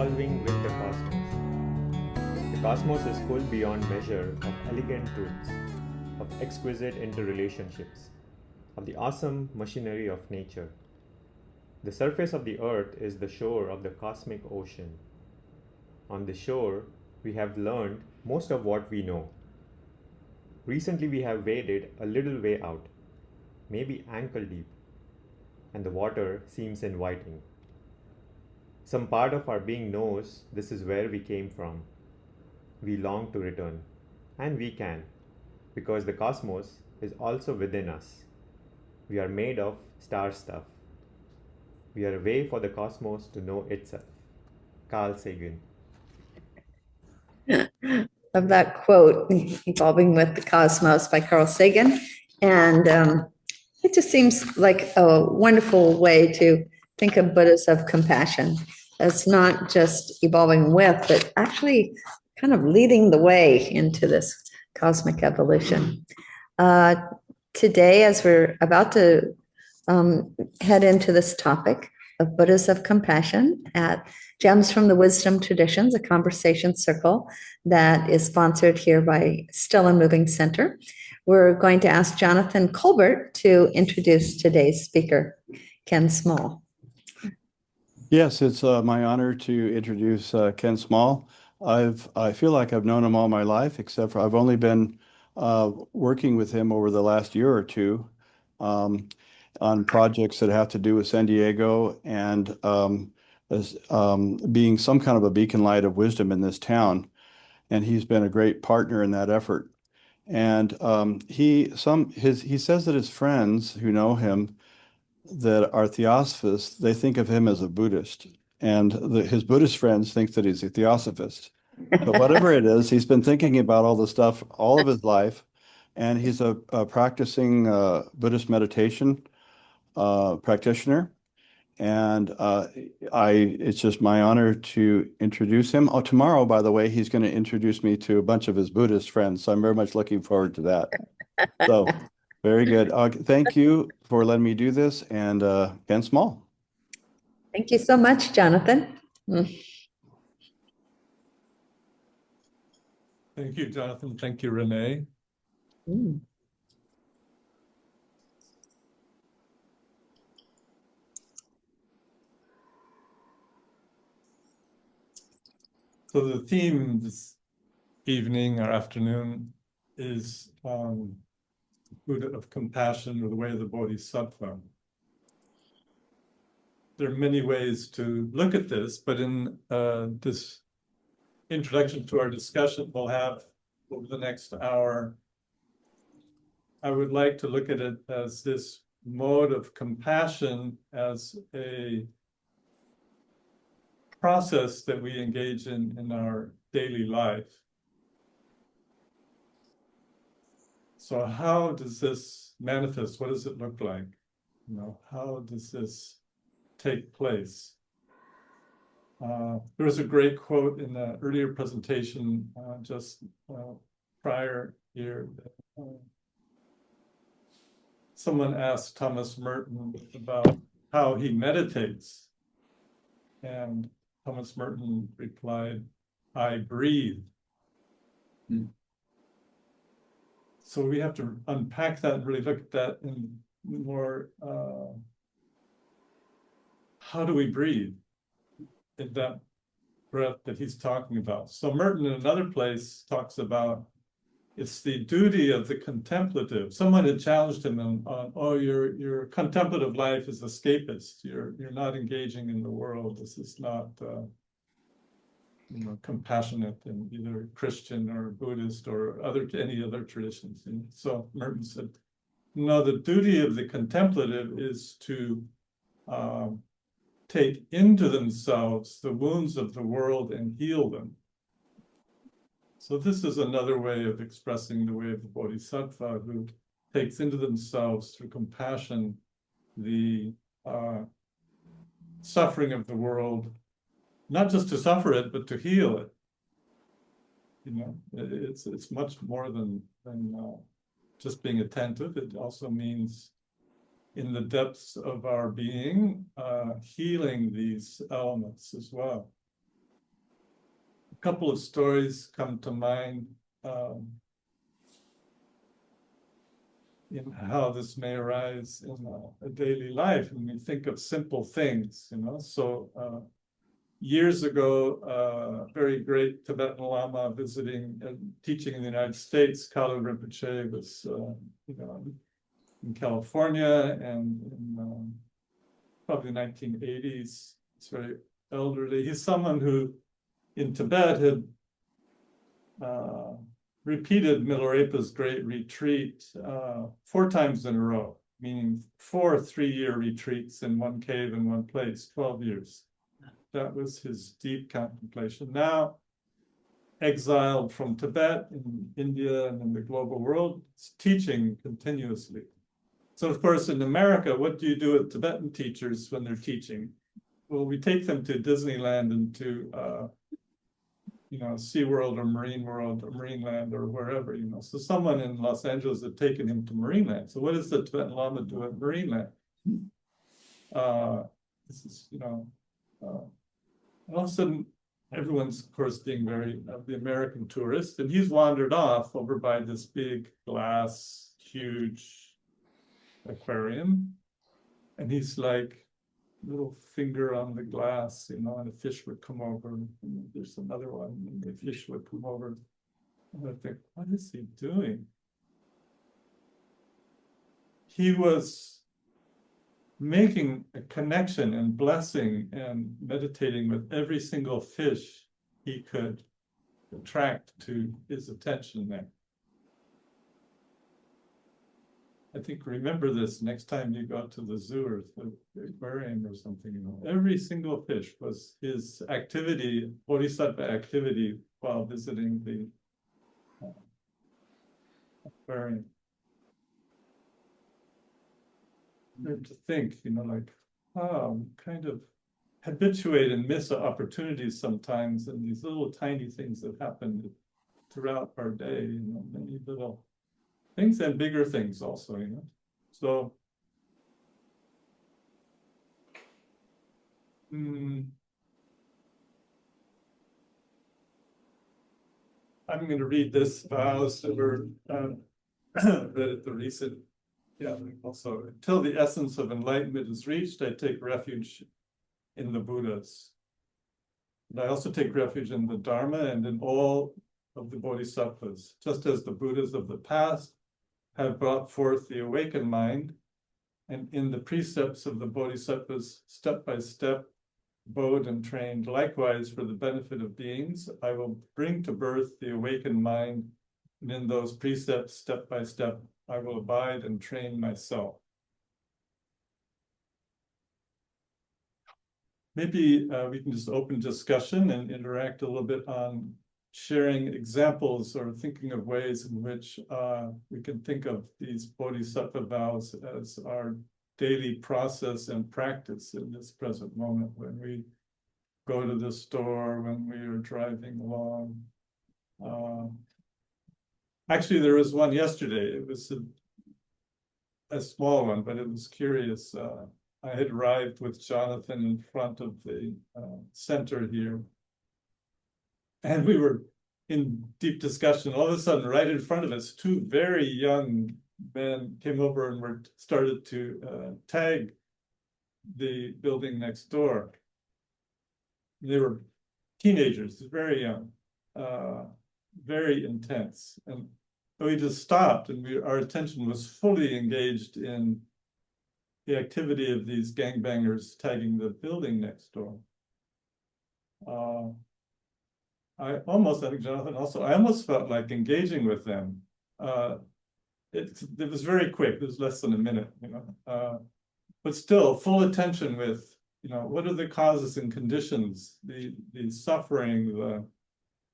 evolving with the cosmos. The cosmos is full beyond measure of elegant truths, of exquisite interrelationships, of the awesome machinery of nature. The surface of the earth is the shore of the cosmic ocean. On the shore, we have learned most of what we know. Recently, we have waded a little way out, maybe ankle deep, and the water seems inviting. Some part of our being knows this is where we came from. We long to return, and we can, because the cosmos is also within us. We are made of star stuff. We are a way for the cosmos to know itself. Carl Sagan. Of that quote, Evolving with the Cosmos by Carl Sagan. And it just seems like a wonderful way to think of Buddhas of compassion. It's not just evolving with, but actually kind of leading the way into this cosmic evolution. Today, as we're about to head into this topic of Buddhas of compassion at Gems from the Wisdom Traditions, a conversation circle that is sponsored here by Still and Moving Center. We're going to ask Jonathan Colbert to introduce today's speaker, Ken Small. Yes, it's my honor to introduce Ken Small. I feel like I've known him all my life, except for I've only been working with him over the last year or two on projects that have to do with San Diego and as being some kind of a beacon light of wisdom in this town. And he's been a great partner in that effort. And he says that his friends who know him that are theosophists, they think of him as a Buddhist. And his Buddhist friends think that he's a theosophist. But whatever it is, he's been thinking about all this stuff all of his life. And he's a practicing Buddhist meditation practitioner. And it's just my honor to introduce him. Oh, tomorrow, by the way, he's going to introduce me to a bunch of his Buddhist friends. So I'm very much looking forward to that. So very good. Thank you for letting me do this. And Ken Small. Thank you so much, Jonathan. Thank you, Jonathan. Thank you, Renee. So the theme this evening or afternoon is Buddha of compassion, or the way of the Bodhisattva. There are many ways to look at this, but in this introduction to our discussion we'll have over the next hour, I would like to look at it as this mode of compassion as a process that we engage in our daily life. So how does this manifest? What does it look like? How does this take place? There was a great quote in the earlier presentation just prior here. Someone asked Thomas Merton about how he meditates, and Thomas Merton replied, "I breathe." So we have to unpack that and really look at that in more, how do we breathe in that breath that he's talking about? So Merton in another place talks about it's the duty of the contemplative. Someone had challenged him on oh, your contemplative life is escapist. You're not engaging in the world. This is not compassionate in either Christian or Buddhist or any other traditions. And so Merton said, no, the duty of the contemplative is to take into themselves the wounds of the world and heal them. So this is another way of expressing the way of the Bodhisattva, who takes into themselves through compassion the suffering of the world, not just to suffer it, but to heal it. It's much more than just being attentive. It also means in the depths of our being, healing these elements as well. couple of stories come to mind in how this may arise in a daily life, and we think of simple things, you know. So years ago, very great Tibetan Lama visiting and teaching in the United States, Kalu Rinpoche was, you know, in California, and in probably the 1980s. It's very elderly. He's someone who in Tibet had repeated Milarepa's great retreat 4 times in a row, meaning 4 3-year retreats in one cave in one place, 12 years. That was his deep contemplation. Now, exiled from Tibet in India and in the global world, he's teaching continuously. So, of course, in America, what do you do with Tibetan teachers when they're teaching? Well, we take them to Disneyland and to you know, SeaWorld or Marine World or Marineland or wherever, you know. So someone in Los Angeles had taken him to Marineland. So what does the Tibetan Lama do at Marineland? This is, you know, and all of a sudden, everyone's, of course, being very, the American tourist, and he's wandered off over by this big glass, huge aquarium. And he's like, little finger on the glass, you know, and a fish would come over, and there's another one, and the fish would come over. And I think, what is he doing? He was making a connection and blessing and meditating with every single fish he could attract to his attention there. I think remember this next time you go to the zoo or the aquarium or something, you know. Every single fish was his activity, bodhisattva activity, while visiting the aquarium. And to think, you know, like, oh, I'm kind of habituate and miss opportunities sometimes, and these little tiny things that happen throughout our day, you know, many little things and bigger things also, you know. So I'm going to read this vows that were read at the recent, also. Until the essence of enlightenment is reached, I take refuge in the Buddhas. And I also take refuge in the Dharma and in all of the Bodhisattvas, just as the Buddhas of the past have brought forth the awakened mind, and in the precepts of the Bodhisattvas, step by step, bowed and trained. Likewise, for the benefit of beings, I will bring to birth the awakened mind, and in those precepts, step by step, I will abide and train myself. Maybe we can just open discussion and interact a little bit on sharing examples or thinking of ways in which we can think of these bodhisattva vows as our daily process and practice in this present moment, when we go to the store, when we are driving along. Actually, there was one yesterday. It was a small one, but it was curious. I had arrived with Jonathan in front of the center here, and we were in deep discussion. All of a sudden, right in front of us, 2 very young men came over and started to tag the building next door. They were teenagers, very young, very intense. And we just stopped, and our attention was fully engaged in the activity of these gangbangers tagging the building next door. I think Jonathan also, I almost felt like engaging with them. It was very quick, it was less than a minute, you know. But still, full attention with, you know, what are the causes and conditions, the suffering,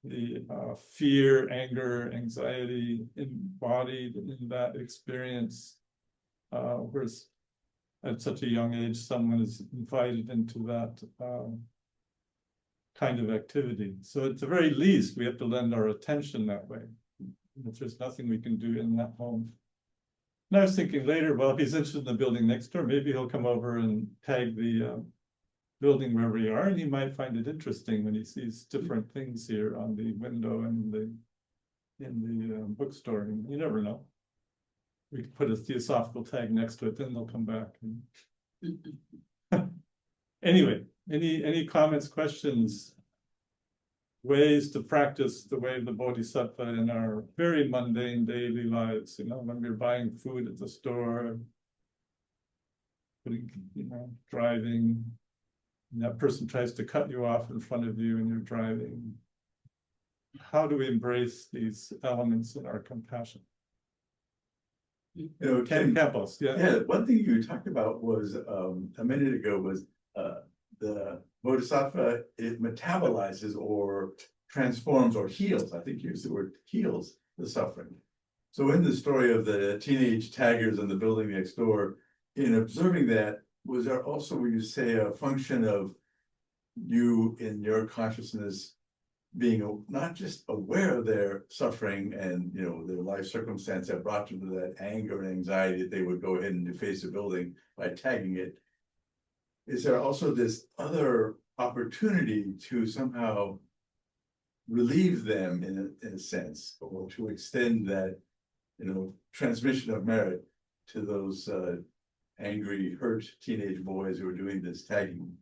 the fear, anger, anxiety embodied in that experience, whereas at such a young age, someone is invited into that kind of activity. So at the very least, we have to lend our attention that way. If there's nothing we can do in that moment. And I was thinking later, well, if he's interested in the building next door, maybe he'll come over and tag the building where we are, and he might find it interesting when he sees different things here on the window and in the bookstore. And you never know. We could put a theosophical tag next to it, then they'll come back. Anyway, any comments, questions, ways to practice the way of the Bodhisattva in our very mundane daily lives? You know, when we're buying food at the store, driving, and that person tries to cut you off in front of you and you're driving. How do we embrace these elements in our compassion? You know, Ken Campos, yeah, one thing you talked about was a minute ago was the Bodhisattva, it metabolizes or transforms or heals. I think you used the word heals the suffering. So in the story of the teenage taggers in the building next door, in observing that, was there also, would you say, a function of you in your consciousness being not just aware of their suffering and, you know, their life circumstance that brought them to that anger and anxiety that they would go ahead and deface the building by tagging it? Is there also this other opportunity to somehow relieve them in a sense, or to extend that, you know, transmission of merit to those angry, hurt teenage boys who are doing this tagging?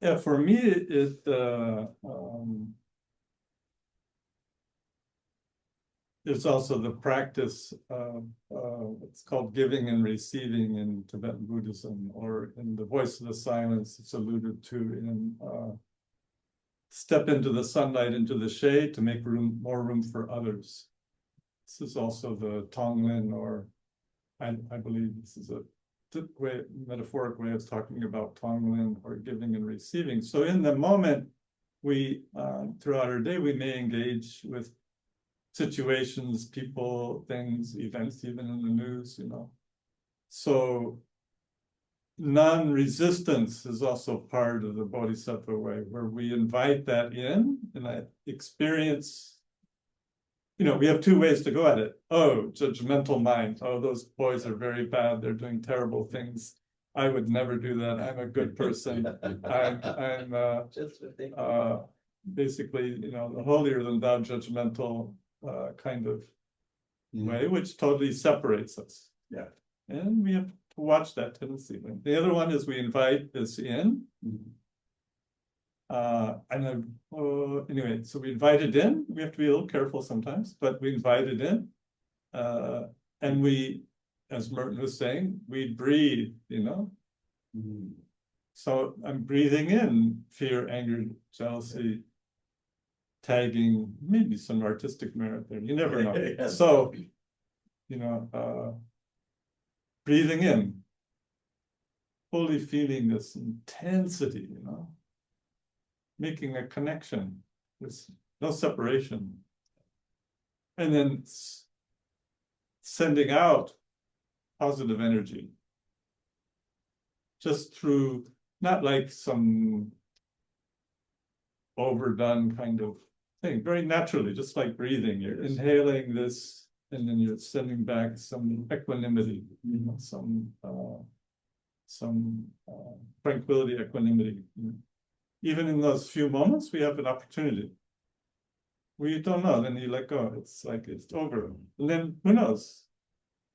Yeah, for me, it's also the practice of it's called giving and receiving in Tibetan Buddhism, or in the Voice of the Silence, it's alluded to in step into the sunlight, into the shade to make more room for others. This is also the Tonglen, or I believe this is a metaphoric way of talking about Tonglen, or giving and receiving. So in the moment, we throughout our day, we may engage with situations, people, things, events, even in the news, you know. So non-resistance is also part of the Bodhisattva way, where we invite that in, and I experience. You know, we have two ways to go at it. Oh, judgmental mind. Oh, those boys are very bad. They're doing terrible things. I would never do that. I'm a good person. I'm basically, you know, the holier than thou judgmental kind of way, which totally separates us. Yeah. And we have to watch that tendency. The other one is we invite this in. Anyway, so we invite it in. We have to be a little careful sometimes, but we invite it in. And we, as Merton was saying, we breathe, you know. So I'm breathing in fear, anger, jealousy, tagging, maybe some artistic merit there. You never know. Yeah. So, you know, breathing in, fully feeling this intensity, you know. Making a connection, there's no separation. And then sending out positive energy. Just through, not like some overdone kind of thing, very naturally, just like breathing. You're inhaling this, and then you're sending back some equanimity, you know, some tranquility, equanimity. You know. Even in those few moments, we have an opportunity. We don't know, then you let go. It's like it's over. And then who knows?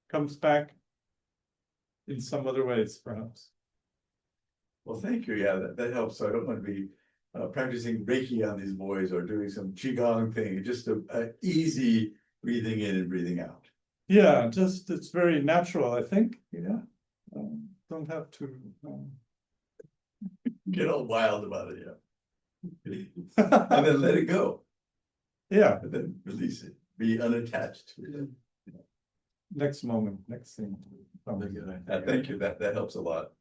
Comes back in some other ways, perhaps. Well, thank you. Yeah, that helps. So I don't want to be practicing Reiki on these boys or doing some Qigong thing, just a easy breathing in and breathing out. Yeah, just it's very natural, I think. Yeah. Don't have to Get all wild about it, yeah. And then let it go. Yeah. And then release it. Be unattached. Next moment, next thing. Thank you. That helps a lot.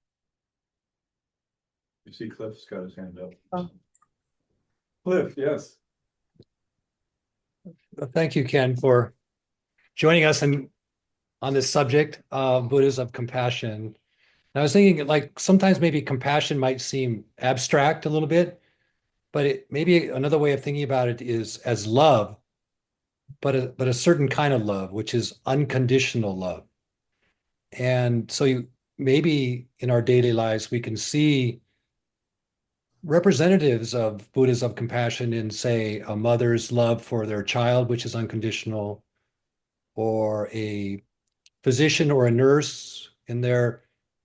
You see Cliff's got his hand up. Cliff, yes. Thank you, Ken, for joining us on this subject of Buddhism of compassion. And I was thinking, like, sometimes maybe compassion might seem abstract a little bit, but maybe another way of thinking about it is as love, but a certain kind of love, which is unconditional love. And so maybe in our daily lives, we can see representatives of Buddhas of compassion in, say, a mother's love for their child, which is unconditional, or a physician or a nurse in their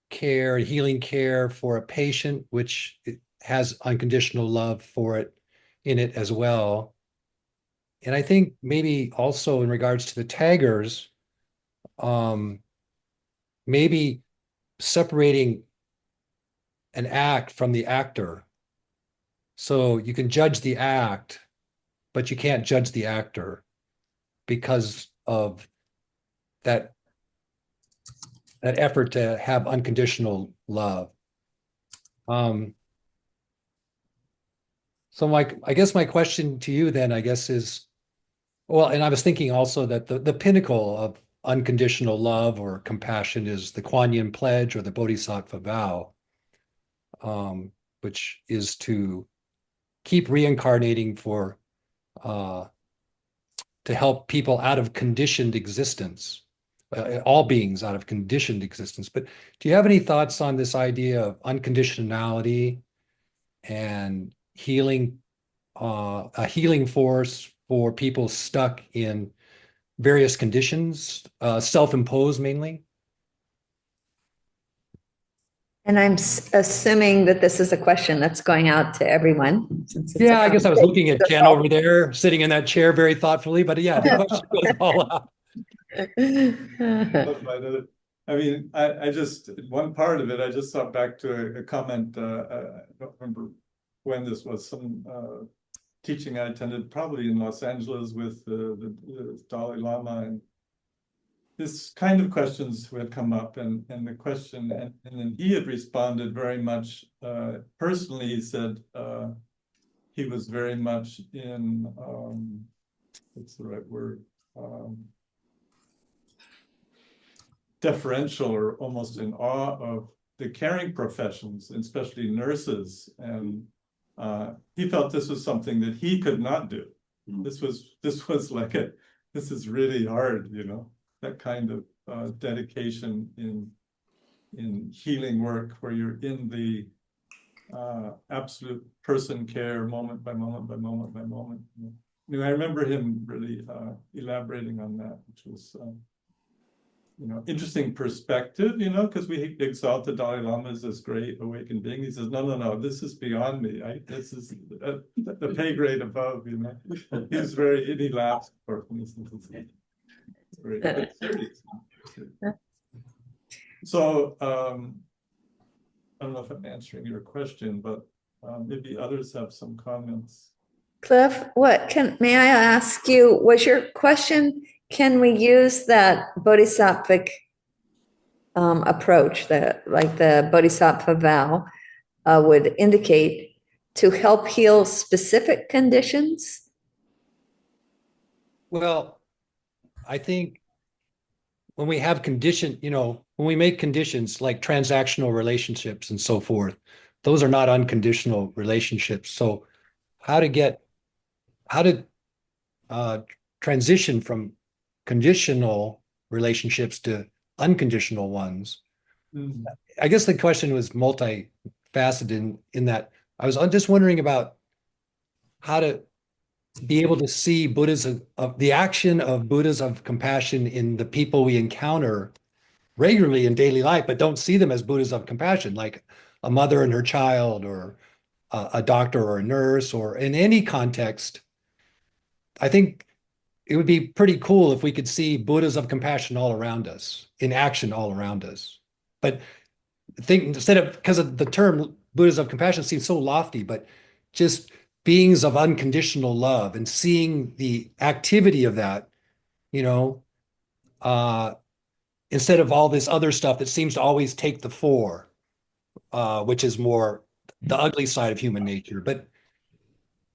care, healing care for a patient, which has unconditional love for it in it as well. And I think maybe also in regards to the taggers, maybe separating an act from the actor. So you can judge the act, but you can't judge the actor because of that effort to have unconditional love. So I guess my question to you then, I guess, is, well, and I was thinking also that the pinnacle of unconditional love or compassion is the Kuan Yin pledge or the Bodhisattva vow, which is to keep reincarnating to help people out of conditioned existence, all beings out of conditioned existence. But do you have any thoughts on this idea of unconditionality and healing, a healing force for people stuck in various conditions, self-imposed mainly? And I'm assuming that this is a question that's going out to everyone. Since it's Yeah, I guess I was looking at Ken over there, sitting in that chair very thoughtfully, but yeah, the question goes all out. I mean, I just, one part of it, I just thought back to a comment, I don't remember when this was, some teaching I attended, probably in Los Angeles with the Dalai Lama, and this kind of questions would come up, and the question, and then he had responded very much, personally, he said, he was very much in, what's the right word? Deferential or almost in awe of the caring professions, especially nurses. And he felt this was something that he could not do. This was like this is really hard, you know, that kind of dedication in healing work where you're in the absolute person care moment by moment by moment by moment. You know, I remember him really elaborating on that, which was you know, interesting perspective, you know, because we exalt the Dalai Lama as this great awakened being. He says, no, this is beyond me. This is the pay grade above, you know. He's very, and he laughs for instance. It's great, but serious. So, I don't know if I'm answering your question, but maybe others have some comments. Cliff, may I ask you, was your question, can we use that bodhisattvic approach, like the bodhisattva vow would indicate, to help heal specific conditions? Well, I think when we have when we make conditions like transactional relationships and so forth, those are not unconditional relationships. So how to transition from conditional relationships to unconditional ones. I guess the question was multifaceted in that I was just wondering about how to be able to see Buddhas of the action of Buddhas of compassion in the people we encounter regularly in daily life, but don't see them as Buddhas of compassion, like a mother and her child, or a doctor or a nurse, or in any context. I think it would be pretty cool if we could see Buddhas of compassion all around us, in action all around us. But instead of, because of the term Buddhas of compassion seems so lofty, but just beings of unconditional love, and seeing the activity of that, you know, instead of all this other stuff that seems to always take the fore, which is more the ugly side of human nature. But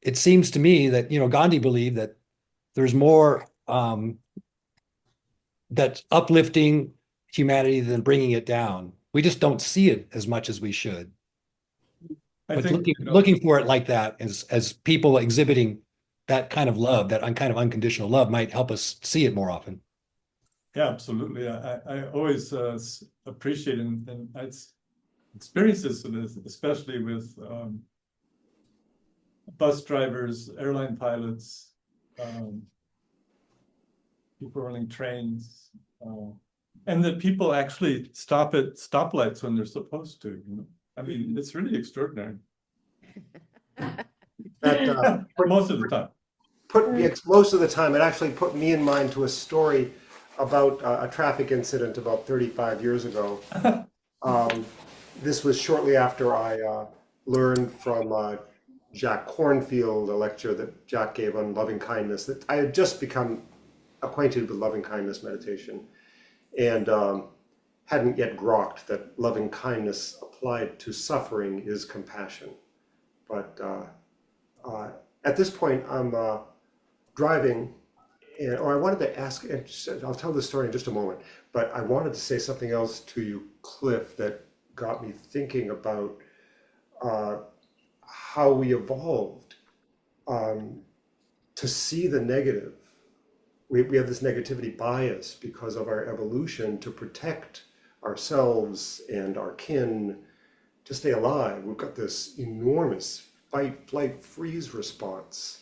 it seems to me that, you know, Gandhi believed that there's more that's uplifting humanity than bringing it down. We just don't see it as much as we should. But looking for it like that, as people exhibiting that kind of love, that kind of unconditional love, might help us see it more often. Yeah, absolutely. I always appreciate and it's experiences of this, especially with bus drivers, airline pilots, people running trains, and that people actually stop at stoplights when they're supposed to. You know? I mean, it's really extraordinary. That Most of the time. most of the time, it actually put me in mind to a story about a traffic incident about 35 years ago. This was shortly after I learned from Jack Cornfield, a lecture that Jack gave on loving kindness, that I had just become acquainted with loving kindness meditation and hadn't yet grokked that loving kindness applied to suffering is compassion. But at this point, I'm driving, or I wanted to ask, and I'll tell this story in just a moment, but I wanted to say something else to you, Cliff, that got me thinking about how we evolved to see the negative. We have this negativity bias because of our evolution to protect ourselves and our kin, to stay alive. We've got this enormous fight, flight, freeze response.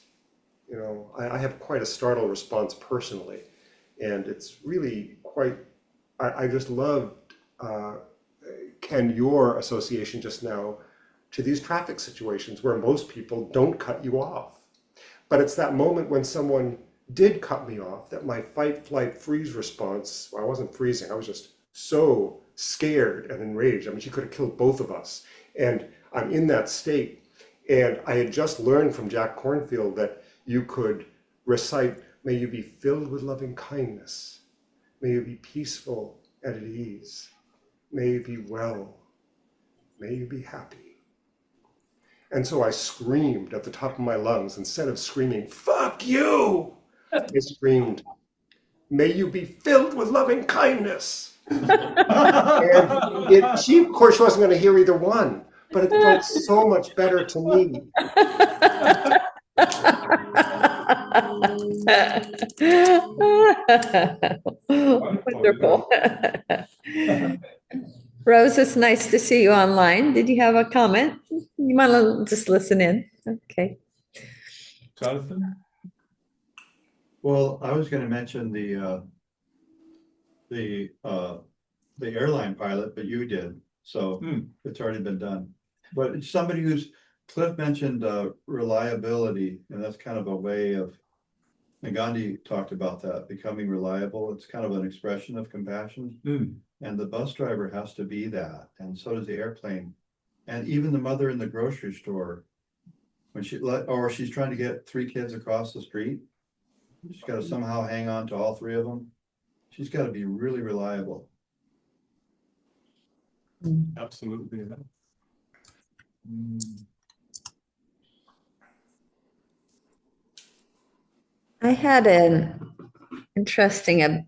You know, I have quite a startle response personally, and it's really quite, I just loved, Ken, your association just now to these traffic situations where most people don't cut you off. But it's that moment when someone did cut me off that my fight, flight, freeze response, well, I wasn't freezing, I was just so scared and enraged. I mean, she could have killed both of us. And I'm in that state. And I had just learned from Jack Cornfield that you could recite, may you be filled with loving kindness. May you be peaceful and at ease. May you be well. May you be happy. And so I screamed at the top of my lungs. Instead of screaming, fuck you, I screamed, may you be filled with loving kindness. And she, of course, wasn't going to hear either one, but it felt so much better to me. Wonderful. Rose, it's nice to see you online. Did you have a comment? You want to just listen in? Okay. Jonathan? Well, I was going to mention the airline pilot, but you did, so it's already been done. But it's somebody who's, Cliff mentioned reliability, and that's kind of a way of, and Gandhi talked about that, becoming reliable. It's kind of an expression of compassion. And the bus driver has to be that, and so does the airplane. And even the mother in the grocery store, when she's trying to get 3 kids across the street, she's got to somehow hang on to all 3 of them. She's got to be really reliable. Absolutely. I had an interesting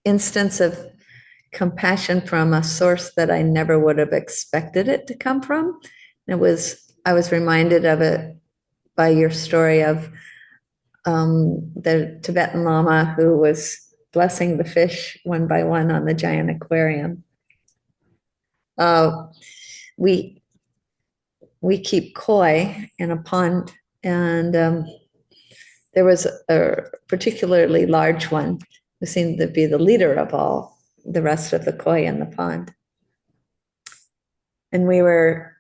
instance of compassion from a source that I never would have expected it to come from. I was reminded of it by your story of the Tibetan Lama who was blessing the fish one by one on the giant aquarium. We keep koi in a pond, and there was a particularly large one who seemed to be the leader of all the rest of the koi in the pond. And we were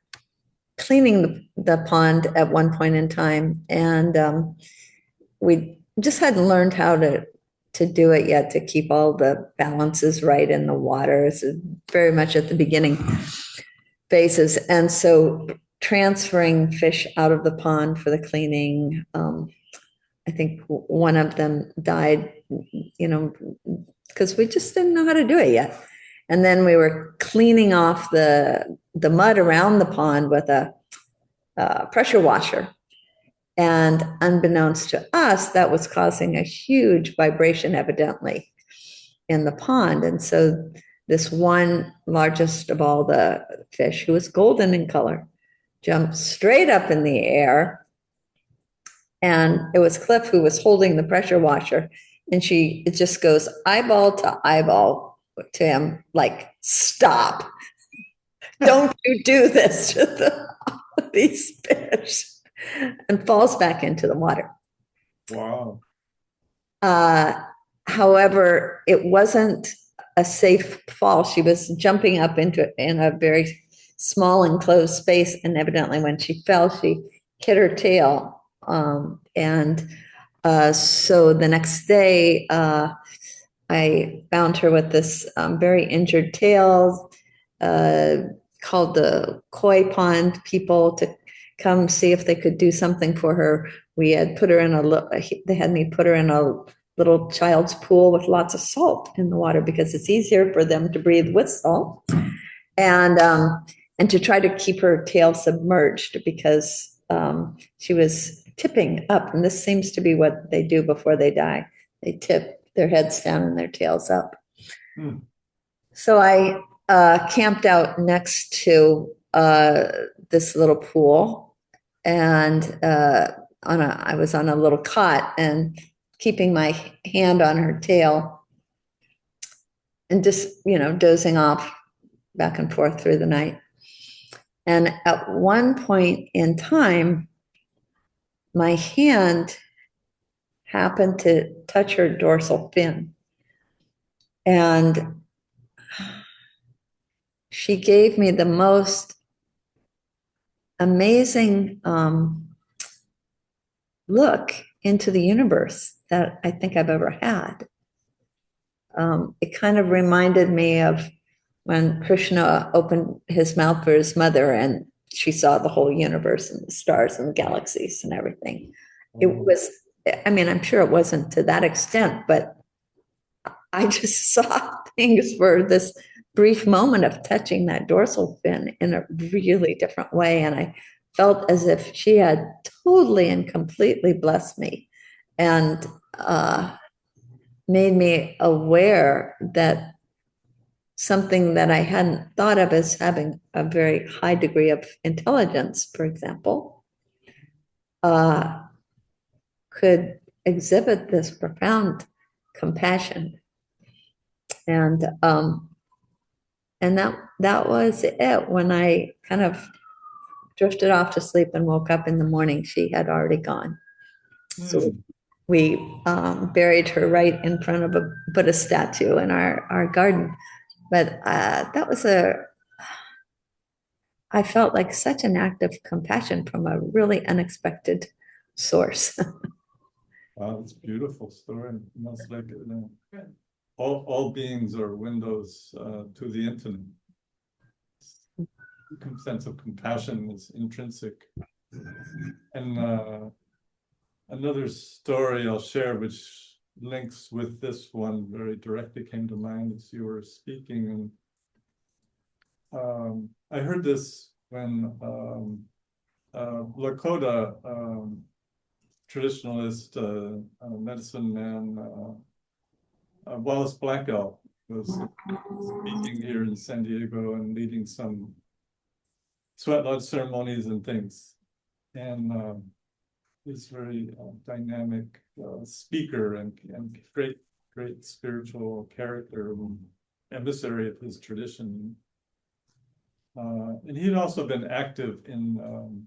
cleaning the pond at one point in time, and we just hadn't learned how to do it yet, to keep all the balances right in the water. It's very much at the beginning phases. And so transferring fish out of the pond for the cleaning, I think one of them died, because we just didn't know how to do it yet. And then we were cleaning off the mud around the pond with a pressure washer. And unbeknownst to us, that was causing a huge vibration, evidently, in the pond. And so this one largest of all the fish, who was golden in color, jumped straight up in the air. And it was Cliff who was holding the pressure washer. And it just goes eyeball to eyeball to him, like, stop. Don't you do this to these fish, and falls back into the water. Wow. However, it wasn't a safe fall. She was jumping up in a very small enclosed space, and evidently when she fell, she hit her tail. So the next day, I found her with this very injured tail, called the koi pond people to come see if they could do something for her. We had put her in they had me put her in a little child's pool with lots of salt in the water because it's easier for them to breathe with salt. And to try to keep her tail submerged because she was tipping up. And this seems to be what they do before they die. They tip their heads down and their tails up. Hmm. So I camped out next to this little pool, and I was on a little cot and keeping my hand on her tail and just, dozing off back and forth through the night. And at one point in time, my hand happened to touch her dorsal fin. And she gave me the most amazing look into the universe that I think I've ever had. It kind of reminded me of when Krishna opened his mouth for his mother and she saw the whole universe and the stars and the galaxies and everything. It was, I'm sure it wasn't to that extent, but I just saw things for this brief moment of touching that dorsal fin in a really different way. And I felt as if she had totally and completely blessed me and made me aware that something that I hadn't thought of as having a very high degree of intelligence, for example, could exhibit this profound compassion. And that was it. When I kind of drifted off to sleep and woke up in the morning, she had already gone. So we buried her right in front of a Buddha statue in our garden. But that was I felt like such an act of compassion from a really unexpected source. Wow, it's a beautiful story. Almost like all beings are windows to the infinite. Sense of compassion is intrinsic. And another story I'll share, which links with this one very directly, came to mind as you were speaking. And I heard this when Lakota traditionalist medicine man Wallace Blackwell was speaking here in San Diego and leading some sweat lodge ceremonies and things. And he's very dynamic speaker and great spiritual character and emissary of his tradition. And he'd also been active in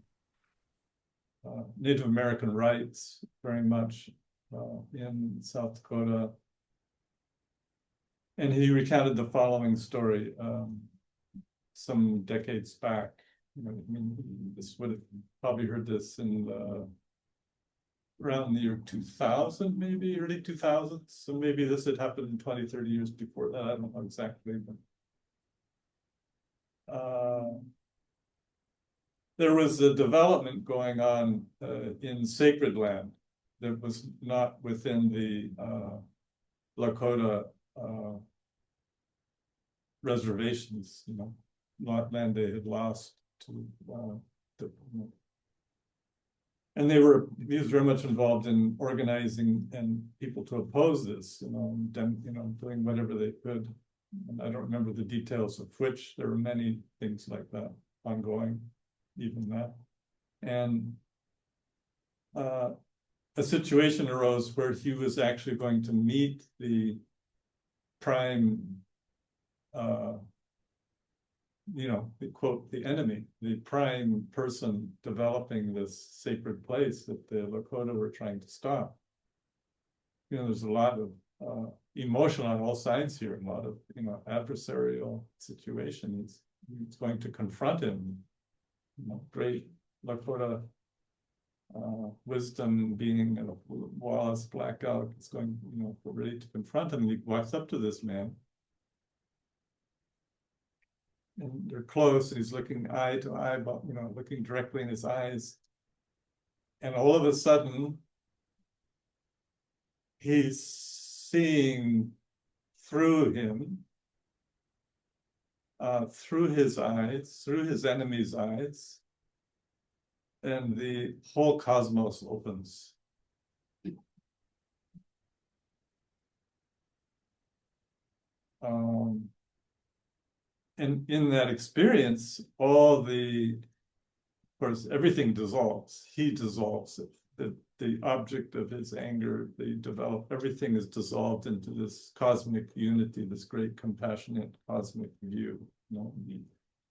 Native American rights very much in South Dakota. And he recounted the following story some decades back. This would have probably heard this in around the year 2000, maybe early 2000s. So maybe this had happened 20, 30 years before that. I don't know exactly, but there was a development going on in sacred land that was not within the Lakota reservations, not land they had lost to and he was very much involved in organizing and people to oppose this, doing whatever they could. And I don't remember the details of which. There were many things like that ongoing, even that. And a situation arose where he was actually going to meet the prime, the quote, the enemy, the prime person developing this sacred place that the Lakota were trying to stop. There's a lot of emotion on all sides here, a lot of, adversarial situation. He's going to confront him. Great Lakota wisdom being a Wallace Black Elk is going, ready to confront him. And he walks up to this man. And they're close, and he's looking eye to eye, but looking directly in his eyes. And all of a sudden, he's seeing through him, through his eyes, through his enemy's eyes, and the whole cosmos opens. And in that experience, of course, everything dissolves. He dissolves it. The object of his anger, everything is dissolved into this cosmic unity, this great compassionate cosmic view.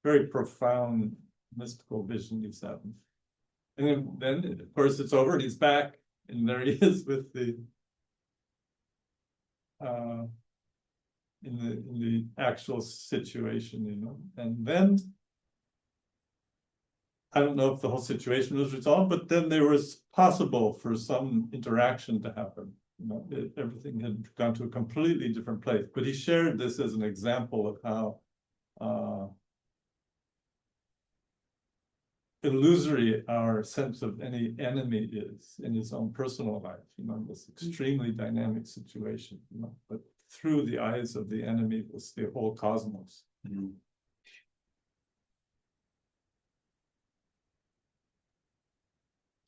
Very profound mystical vision he's having. And then of course it's over and he's back, and there he is with in the actual situation, and then I don't know if the whole situation was resolved, but then there was possible for some interaction to happen. Everything had gone to a completely different place. But he shared this as an example of how illusory our sense of any enemy is in his own personal life. This extremely dynamic situation. But through the eyes of the enemy was the whole cosmos. Mm-hmm.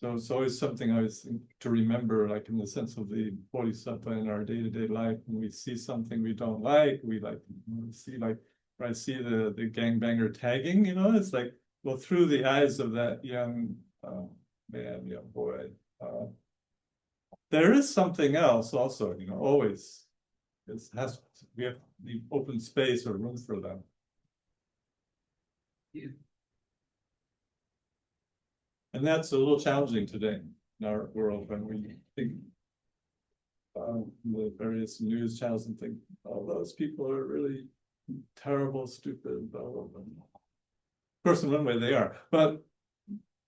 So it's always something I always think to remember, like in the sense of the bodhisattva in our day-to-day life. When we see something we don't like, I see the gangbanger tagging, it's like, well, through the eyes of that young young boy, there is something else also, always. We have the open space or room for them. Yeah. And that's a little challenging today in our world when we think the various news channels and think, oh, those people are really terrible, stupid, blah, blah, blah. Of course, in one way they are, but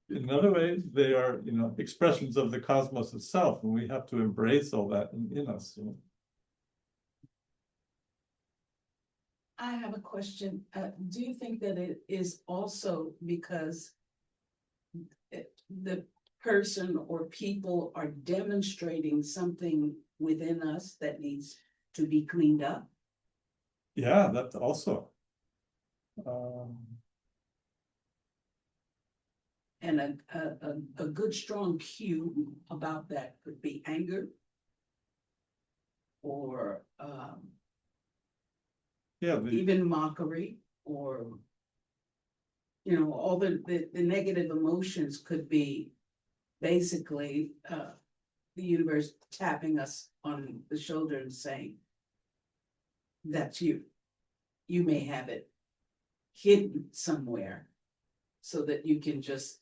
in another way, they are, expressions of the cosmos itself, and we have to embrace all that in us. I have a question. Do you think that it is also because the person or people are demonstrating something within us that needs to be cleaned up? Yeah, that also. And a good strong cue about that could be anger or even mockery, or all the negative emotions could be basically the universe tapping us on the shoulder and saying, that's you. You may have it hidden somewhere so that you can just,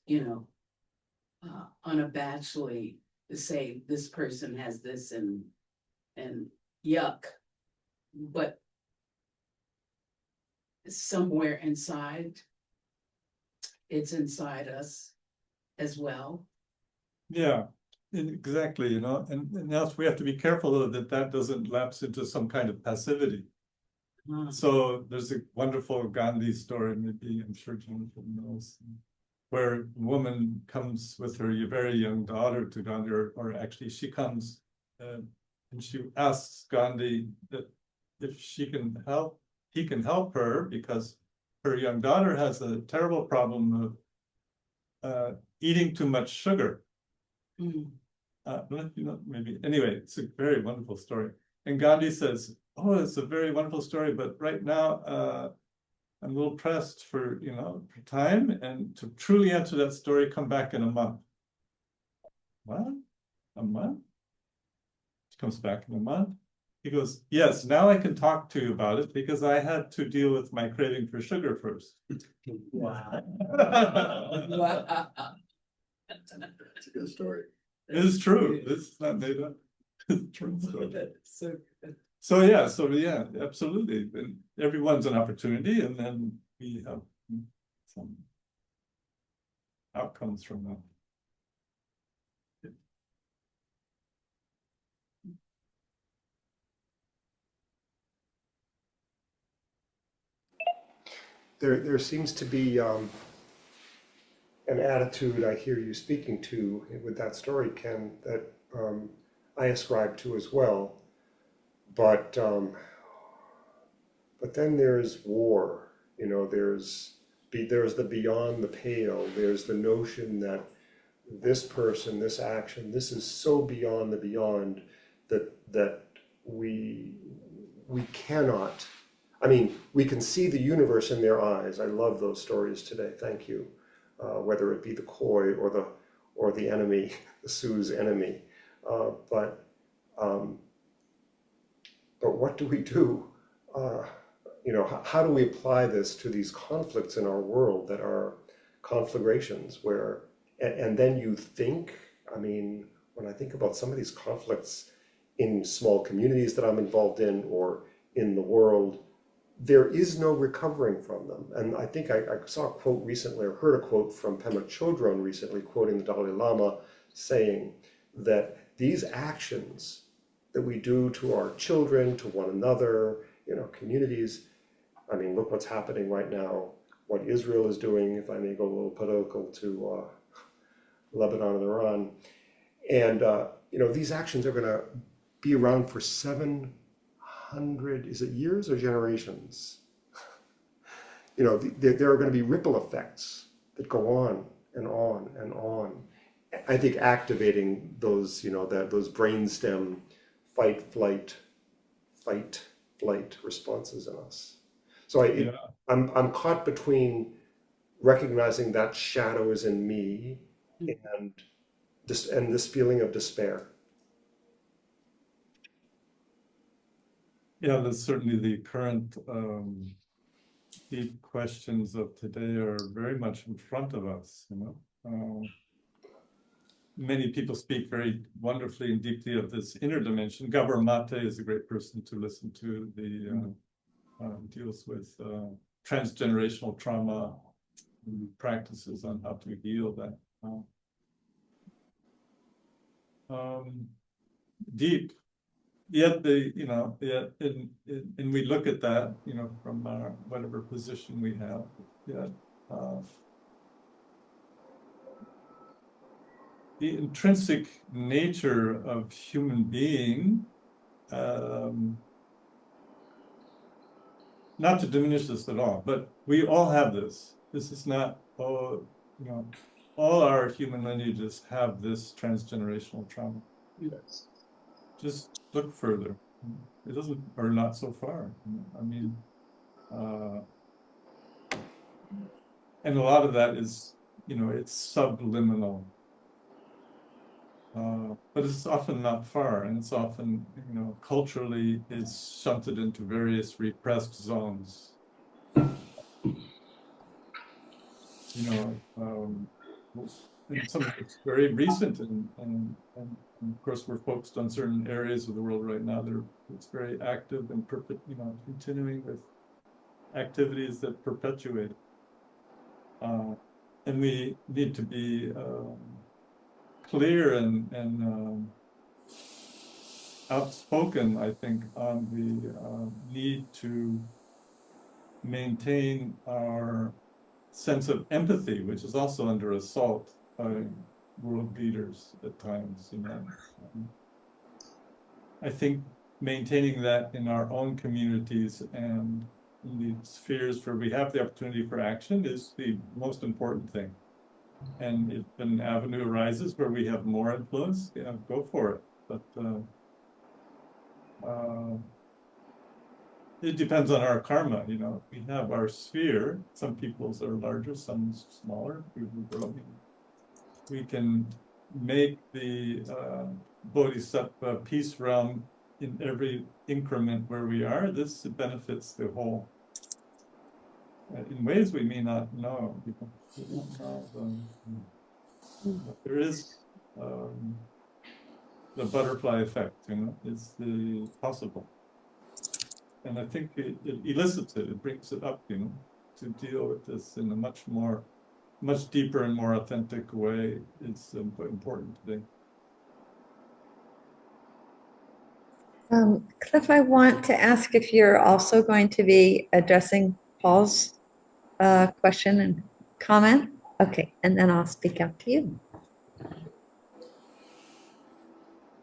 unabashedly say this person has this and yuck. But somewhere inside, it's inside us as well. Yeah, exactly, and now we have to be careful that doesn't lapse into some kind of passivity. So there's a wonderful Gandhi story, maybe I'm sure Jonathan knows, where a woman comes with her very young daughter to Gandhi, or actually she comes and she asks Gandhi that if he can help her, because her young daughter has a terrible problem of eating too much sugar. Maybe anyway, it's a very wonderful story. And Gandhi says, "Oh, it's a very wonderful story, but right now I'm a little pressed for time, and to truly answer that story, come back in a month." What? a month? She comes back in a month. He goes, yes, now I can talk to you about it because I had to deal with my craving for sugar first. Wow. It's a good story. It is true. It's not made up. It's true story. So good. So yeah, absolutely. And everyone's an opportunity, and then we have some outcomes from that. There seems to be an attitude I hear you speaking to with that story, Ken, that I ascribe to as well. But then there's war. You know, there's the beyond the pale. There's the notion that this person, this action, this is so beyond the beyond that we cannot. I mean, we can see the universe in their eyes. I love those stories today. Thank you. Whether it be the koi or the enemy, the Sue's enemy. But what do we do? You know, how do we apply this to these conflicts in our world that are conflagrations where, and then you think, I mean, when I think about some of these conflicts in small communities that I'm involved in or in the world, there is no recovering from them. And I think I saw a quote recently, or heard a quote from Pema Chodron recently, quoting the Dalai Lama, saying that these actions that we do to our children, to one another, in our communities, I mean, look what's happening right now, what Israel is doing, if I may go a little political, to Lebanon and Iran. And, you know, these actions are going to be around for 700, is it years or generations? You know, there are going to be ripple effects that go on and on and on. I think activating those, you know, those brainstem fight, flight responses in us. So I'm caught between recognizing that shadow is in me and this feeling of despair. Yeah, that's certainly the current deep questions of today are very much in front of us, you know. Many people speak very wonderfully and deeply of this inner dimension. Gabor Mate is a great person to listen to. The deals with transgenerational trauma practices on how to heal that. Deep. Yet and we look at that, you know, from our whatever position we have. Yet the intrinsic nature of human being, not to diminish this at all, but we all have this. This is not, you know, all our human lineages have this transgenerational trauma. Yes. Just look further. It doesn't, or not so far. I mean, and a lot of that is, you know, it's subliminal. But it's often not far, and it's often, you know, culturally is shunted into various repressed zones. You know, and some of it's very recent, and of course we're focused on certain areas of the world right now. It's very active and you know, continuing with activities that perpetuate it. And we need to be clear and outspoken, I think, on the need to maintain our sense of empathy, which is also under assault by world leaders at times, you know. I think maintaining that in our own communities and in the spheres where we have the opportunity for action is the most important thing. And if an avenue arises where we have more influence, you know, go for it. But it depends on our karma, you know. We have our sphere. Some people's are larger, some smaller. We can make the bodhisattva peace realm in every increment where we are, this benefits the whole. In ways we may not know. We don't know but there is the butterfly effect, is the possible. And I think it elicits it, it brings it up, to deal with this in a much deeper and more authentic way is important today. Cliff, I want to ask if you're also going to be addressing Paul's question and comment. Okay, and then I'll speak up to you.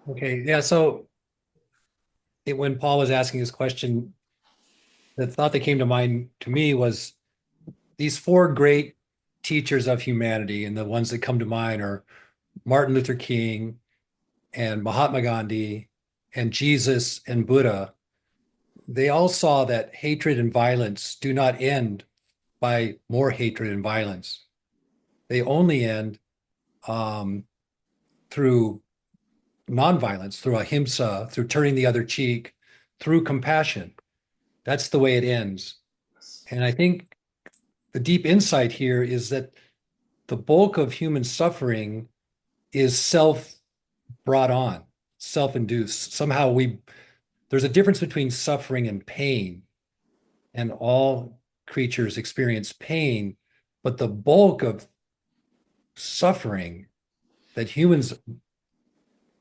Okay, yeah, so when Paul was asking his question, the thought that came to mind to me was these four great teachers of humanity, and the ones that come to mind are Martin Luther King and Mahatma Gandhi and Jesus and Buddha. They all saw that hatred and violence do not end by more hatred and violence. They only end through nonviolence, through ahimsa, through turning the other cheek, through compassion. That's the way it ends. And I think the deep insight here is that the bulk of human suffering is self-brought on, self-induced. Somehow there's a difference between suffering and pain, and all creatures experience pain, but the bulk of suffering that humans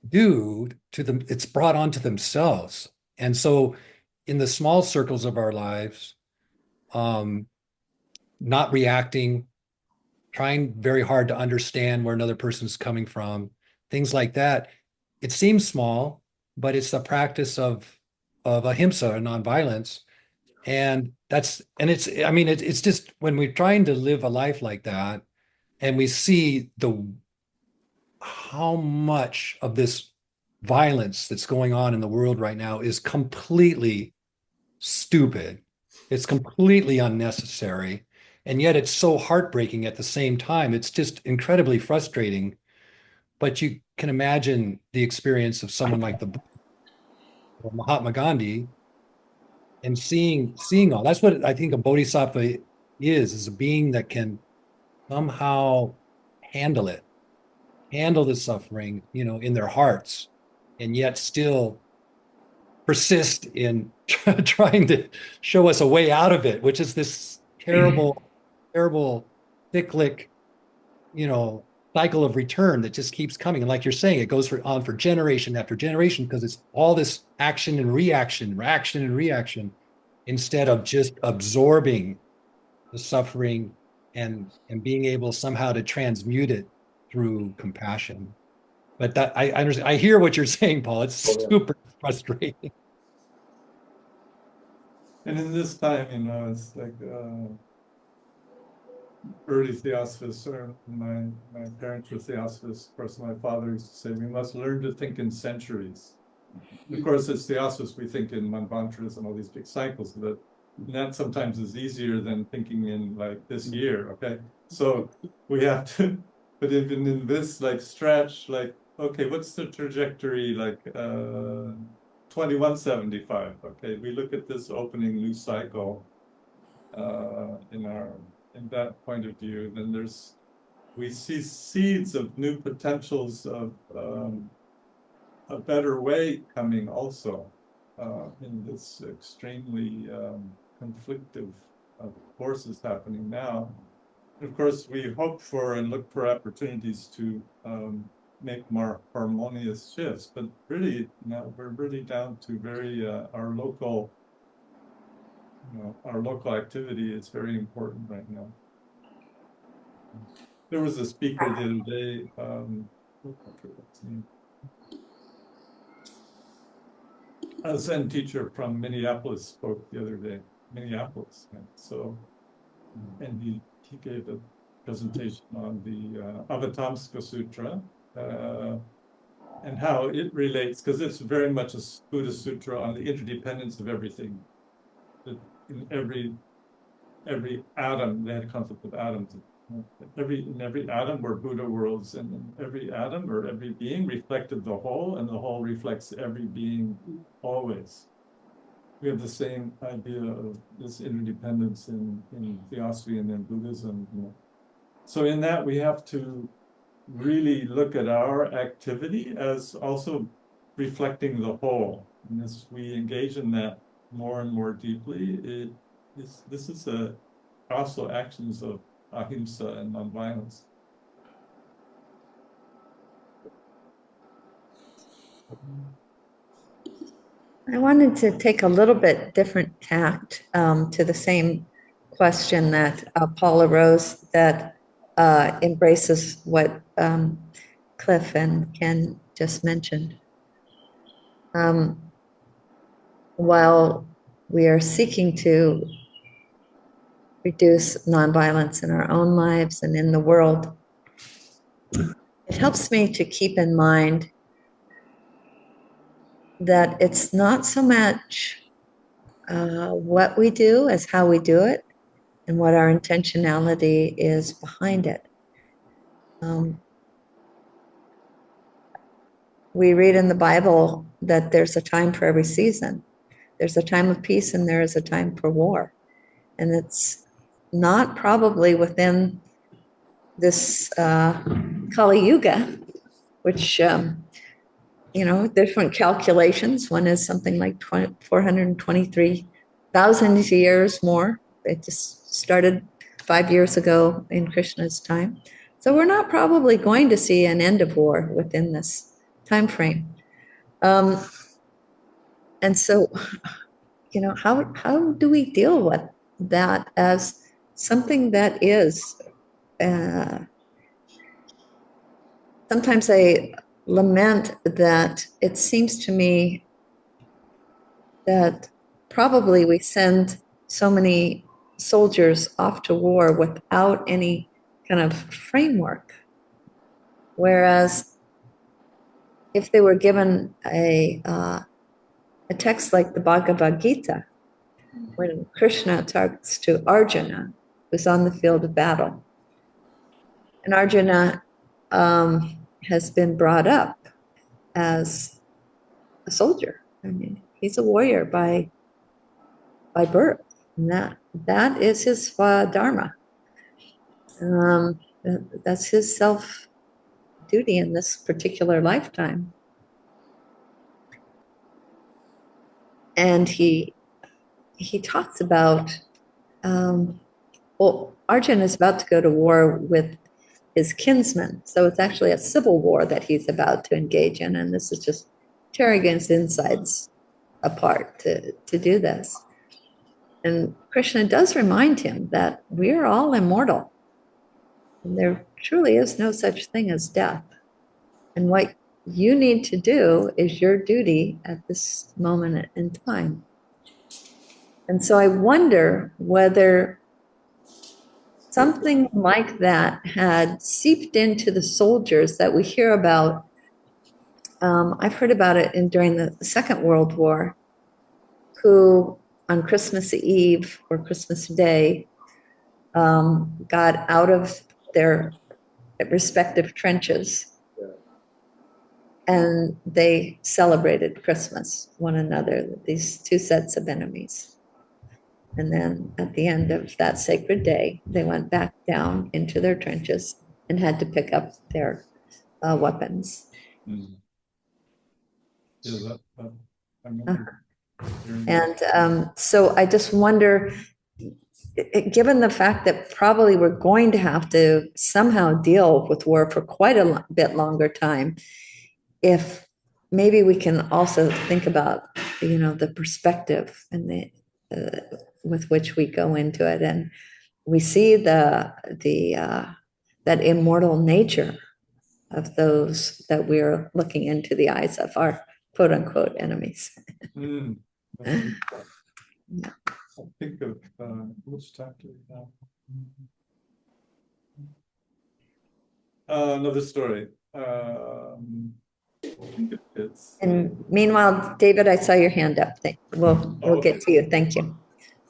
do to them, it's brought onto themselves. And so in the small circles of our lives, not reacting, trying very hard to understand where another person's coming from, things like that. It seems small, but it's the practice of ahimsa and nonviolence. And it's just when we're trying to live a life like that, and we see how much of this violence that's going on in the world right now is completely stupid. It's completely unnecessary. And yet it's so heartbreaking at the same time. It's just incredibly frustrating. But you can imagine the experience of someone like the Mahatma Gandhi and seeing all. That's what I think a bodhisattva is a being that can somehow handle it, handle the suffering, in their hearts, and yet still persist in trying to show us a way out of it, which is this terrible, terrible, cyclic, cycle of return that just keeps coming. And like you're saying, it goes on for generation after generation because it's all this action and reaction, instead of just absorbing the suffering and being able somehow to transmute it through compassion. But that I understand. I hear what you're saying, Paul. It's super frustrating. And in this time, it's like early theosophists, or my parents were theosophists. Of course, my father used to say, we must learn to think in centuries. Of course, as theosophists, we think in manvantras and all these big cycles, but that sometimes is easier than thinking in like this year, okay? So we have to, but even in this like stretch, like, okay, what's the trajectory like 2175, okay? We look at this opening new cycle in that point of view, then we see seeds of new potentials of a better way coming also in this extremely conflictive forces happening now. And of course, we hope for and look for opportunities to make more harmonious shifts, but really, we're really down to very our local activity is very important right now. There was a speaker the other day, a Zen teacher from Minneapolis spoke the other day, Minneapolis. And he gave a presentation on the Avatamsaka Sutra and how it relates, because it's very much a Buddhist sutra on the interdependence of everything. That in every atom, they had a concept of atoms. In every atom were Buddha worlds, and in every atom or every being reflected the whole, and the whole reflects every being always. We have the same idea of this interdependence in theosophy and in Buddhism. So in that, we have to really look at our activity as also reflecting the whole. And as we engage in that more and more deeply, this is also actions of ahimsa and nonviolence. I wanted to take a little bit different tact to the same question that Paula Rose, that embraces what Cliff and Ken just mentioned. While we are seeking to reduce nonviolence in our own lives and in the world, it helps me to keep in mind that it's not so much what we do as how we do it and what our intentionality is behind it. We read in the Bible that there's a time for every season. There's a time of peace and there is a time for war. And it's not probably within this Kali Yuga, which, different calculations. One is something like 423,000 years more. It just started 5 years ago in Krishna's time. So we're not probably going to see an end of war within this time frame. And so, how do we deal with that as something that is, sometimes I lament that it seems to me that probably we send so many soldiers off to war without any kind of framework. Whereas if they were given a text like the Bhagavad Gita, when Krishna talks to Arjuna, who's on the field of battle, and Arjuna has been brought up as a soldier. I mean, he's a warrior by birth, and that is his dharma. That's his self duty in this particular lifetime. And he talks about, Arjuna is about to go to war with his kinsmen. So it's actually a civil war that he's about to engage in. And this is just tearing his insides apart to do this. And Krishna does remind him that we are all immortal. And there truly is no such thing as death. And what you need to do is your duty at this moment in time. And so I wonder whether something like that had seeped into the soldiers that we hear about. I've heard about it during the Second World War, who on Christmas Eve or Christmas Day got out of their respective trenches and they celebrated Christmas, one another, these two sets of enemies. And then at the end of that sacred day, they went back down into their trenches and had to pick up their weapons. Mm. Yeah, I remember. And so I just wonder, given the fact that probably we're going to have to somehow deal with war for quite a bit longer time, if maybe we can also think about, the perspective and the with which we go into it, and we see that immortal nature of those that we're looking into the eyes of our quote unquote enemies. Yeah. I'll think of which chapter we have. Another story. I think it fits. And meanwhile, David, I saw your hand up. We'll get to you. Thank you.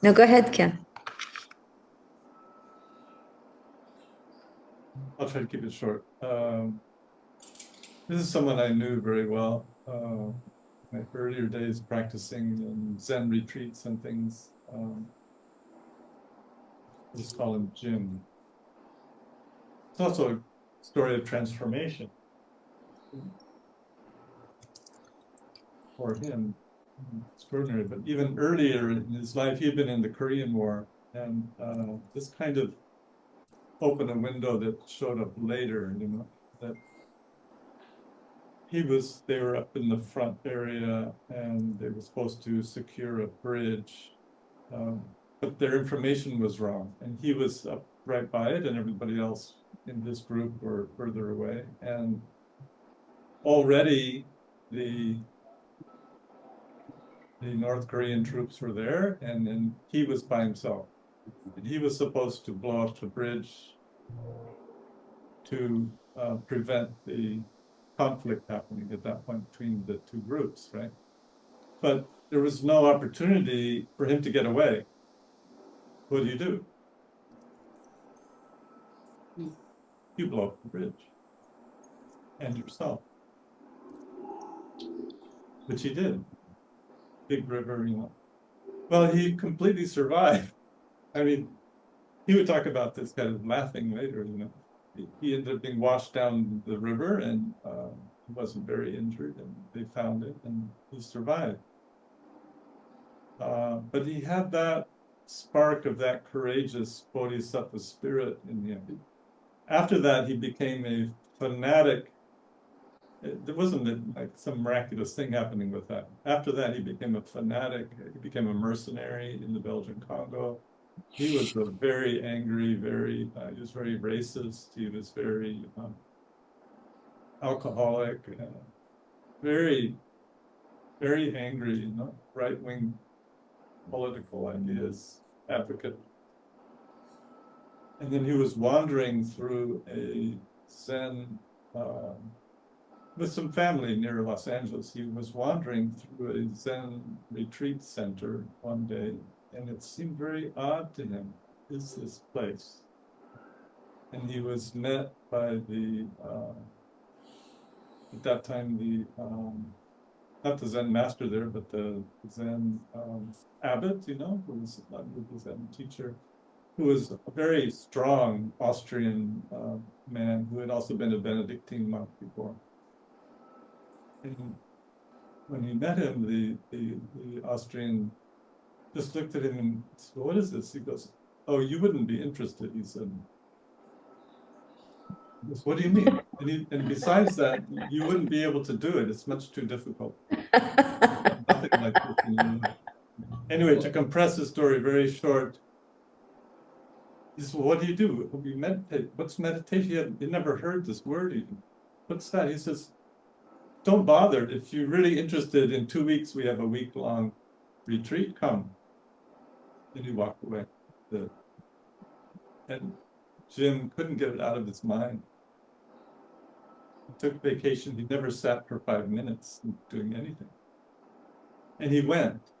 No, go ahead, Ken. try to keep it short. This is someone I knew very well. My earlier days practicing in Zen retreats and things. Let's call him Jim. It's also a story of transformation for him. Extraordinary, but even earlier in his life, he had been in the Korean War, and this kind of opened a window that showed up later, you know, that they were up in the front area and they were supposed to secure a bridge, but their information was wrong, and he was up right by it, and everybody else in this group were further away, and already the North Korean troops were there, and then he was by himself. And he was supposed to blow up the bridge to prevent the conflict happening at that point between the two groups, right? But there was no opportunity for him to get away. What do? You blow up the bridge and yourself, which he did. Big river, you know. Well, he completely survived. I mean, he would talk about this kind of laughing later, you know. He ended up being washed down the river, and he wasn't very injured, and they found it, and he survived. But he had that spark of that courageous bodhisattva spirit in him. After that, he became a fanatic. There wasn't like some miraculous thing happening with that. After that, he became a fanatic. He became a mercenary in the Belgian Congo. He was a very angry, he was very racist. He was very alcoholic, very, very angry, you know, right-wing political ideas advocate. And then he was wandering through a Zen, with some family near Los Angeles. He was wandering through a Zen retreat center one day, and it seemed very odd to him. Is this place? And he was met by at that time, not the Zen master there, but the Zen abbot, you know, who was the Zen teacher, who was a very strong Austrian man who had also been a Benedictine monk before. And when he met him, the Austrian just looked at him and said, "What is this?" He goes, "Oh, you wouldn't be interested," he said. He goes, "What do you mean?" And besides that, you wouldn't be able to do it. It's much too difficult. Nothing like this. Anyway, to compress the story very short, he says, "Well, what do? You meditate. What's meditation?" He never heard this word even. "What's that?" He says, "Don't bother. If you're really interested, in 2 weeks, we have a week-long retreat. Come." And he walked away. And Jim couldn't get it out of his mind. He took vacation. He never sat for 5 minutes doing anything. And he went.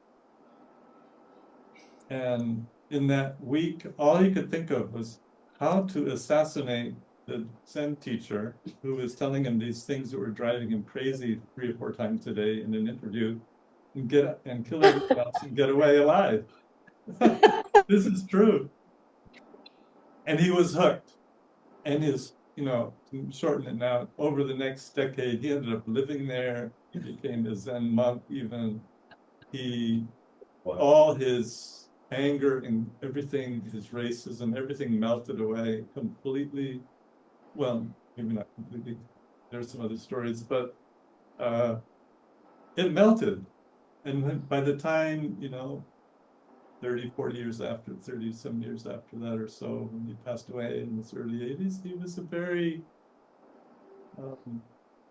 And in that week, all he could think of was how to assassinate the Zen teacher who was telling him these things that were driving him crazy 3 or 4 times a day in an interview, and kill everyone else and get away alive. This is true. And he was hooked. And his, you know, to shorten it now, over the next decade, he ended up living there. He became a Zen monk even. All his anger and everything, his racism, everything melted away completely. Well, maybe not completely. There's some other stories, but it melted. And by the time, you know, 30 some years after that or so, when he passed away in his early 80s, he was a very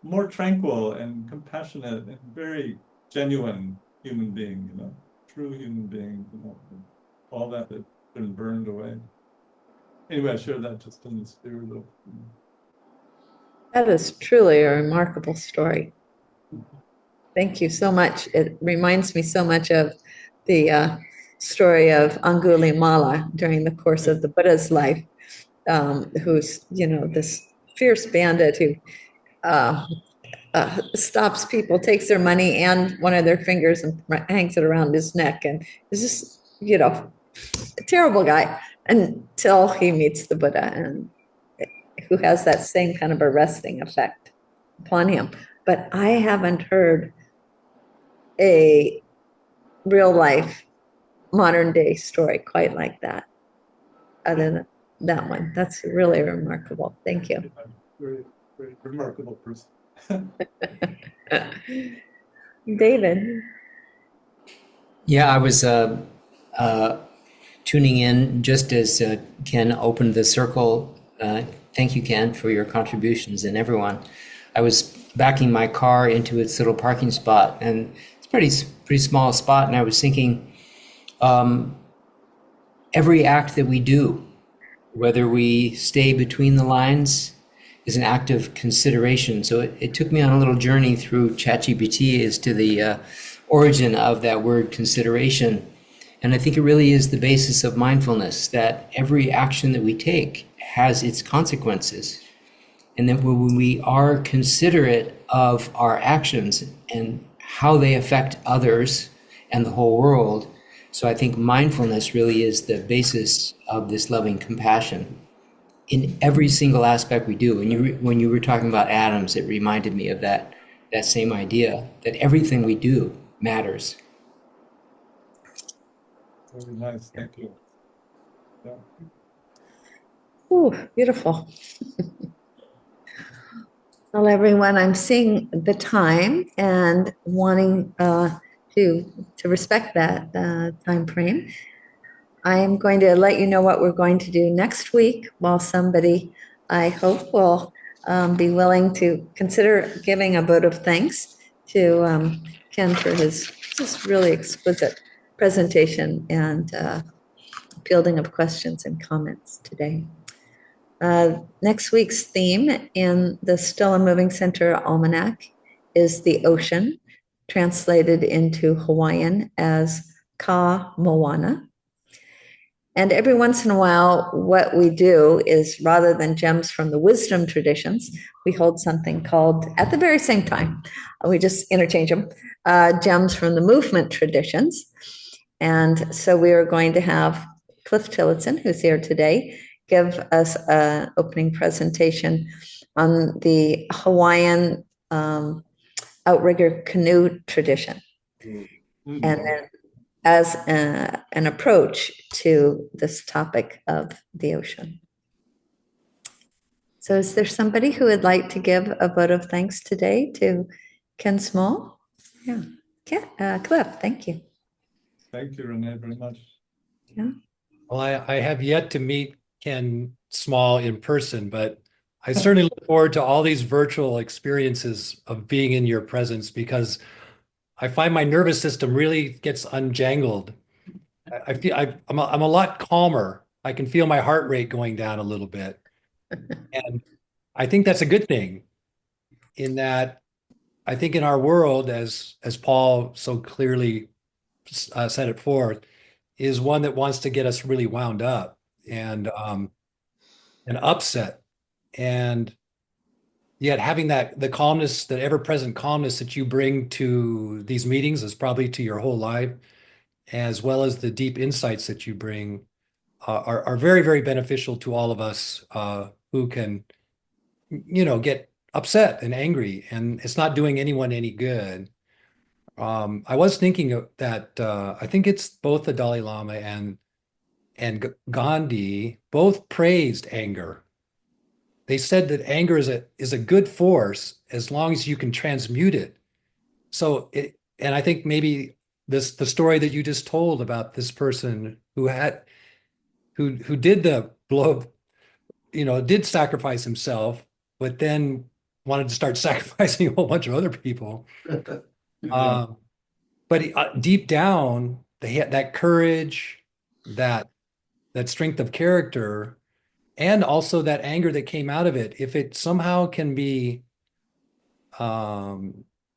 more tranquil and compassionate and very genuine human being, you know, true human being, you know, all that had been burned away. Anyway, I shared that just in the spirit of. That is truly a remarkable story. Thank you so much. It reminds me so much of the story of Angulimala during the course of the Buddha's life, who's, you know, this fierce bandit who stops people, takes their money and one of their fingers and hangs it around his neck, and is just, a terrible guy until he meets the Buddha, and who has that same kind of arresting effect upon him. But I haven't heard a real life modern day story quite like that, other than that one. That's really remarkable. Thank you. Very, very remarkable person. David. Yeah, I was tuning in just as Ken opened the circle. Thank you, Ken, for your contributions, and everyone. I was backing my car into its little parking spot, and it's pretty small spot, and I was thinking, every act that we do, whether we stay between the lines, is an act of consideration. So it took me on a little journey through ChatGPT as to the origin of that word consideration. And I think it really is the basis of mindfulness, that every action that we take has its consequences. And that when we are considerate of our actions and how they affect others and the whole world, so I think mindfulness really is the basis of this loving compassion in every single aspect we do. And when you were talking about atoms, it reminded me of that same idea, that everything we do matters. Very nice, thank you. Yeah. Ooh, beautiful. Well, everyone, I'm seeing the time and wanting to respect that time frame. I am going to let you know what we're going to do next week, while somebody, I hope, will be willing to consider giving a vote of thanks to Ken for his just really exquisite presentation and fielding of questions and comments today. Next week's theme in the Still and Moving Center Almanac is the ocean, translated into Hawaiian as Ka Moana. And every once in a while, what we do is, rather than gems from the wisdom traditions, we hold something called, at the very same time, we just interchange them, gems from the movement traditions. And so we are going to have Cliff Tillotson, who's here today, give us an opening presentation on the Hawaiian outrigger canoe tradition. Mm-hmm. And then as an approach to this topic of the ocean. So is there somebody who would like to give a vote of thanks today to Ken Small? Yeah, Cliff, thank you. Thank you, Renee, very much. Yeah. Well, I have yet to meet Ken Small in person, but I certainly look forward to all these virtual experiences of being in your presence, because I find my nervous system really gets unjangled. I feel I'm a lot calmer. I can feel my heart rate going down a little bit. And I think that's a good thing, in that I think in our world, as Paul so clearly set it forth, is one that wants to get us really wound up and upset. And yet having the calmness, that ever-present calmness that you bring to these meetings, is probably to your whole life, as well as the deep insights that you bring, are very, very beneficial to all of us who can, get upset and angry, and it's not doing anyone any good. I was thinking of that. I think it's both the Dalai Lama and Gandhi both praised anger. They said that anger is a good force as long as you can transmute it. So and I think maybe the story that you just told about this person who did the blow, did sacrifice himself, but then wanted to start sacrificing a whole bunch of other people. But deep down, they had that courage, that strength of character, and also that anger that came out of it. If it somehow can be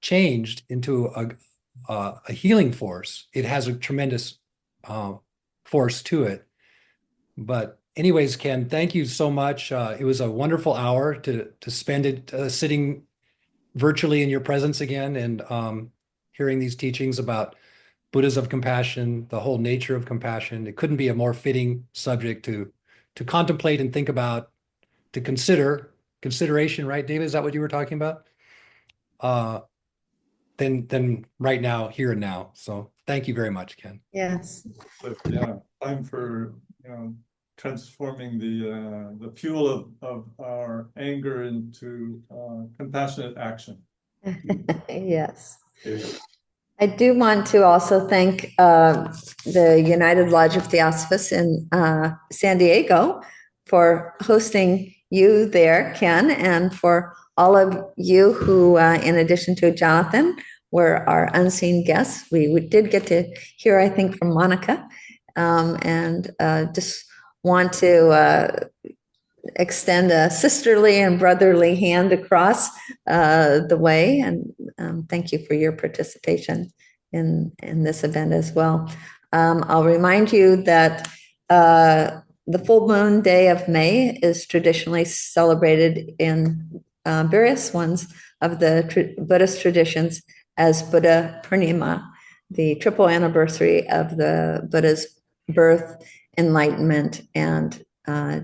changed into a healing force, it has a tremendous force to it. But anyways, Ken, thank you so much. It was a wonderful hour to spend it sitting virtually in your presence again and hearing these teachings about Buddhas of compassion, the whole nature of compassion. It couldn't be a more fitting subject to contemplate and think about, to consideration, right, David? Is that what you were talking about? Than right now, here and now. So thank you very much, Ken. Yes. But yeah, time for, transforming the fuel of our anger into compassionate action. Yes. I do want to also thank the United Lodge of Theosophists in San Diego for hosting you there, Ken, and for all of you who, in addition to Jonathan, were our unseen guests. We did get to hear, I think, from Monica, and just want to extend a sisterly and brotherly hand across the way, and thank you for your participation in this event as well. I'll remind you that the full moon day of May is traditionally celebrated in various ones of the Buddhist traditions as Buddha Purnima, the triple anniversary of the Buddha's birth, enlightenment, and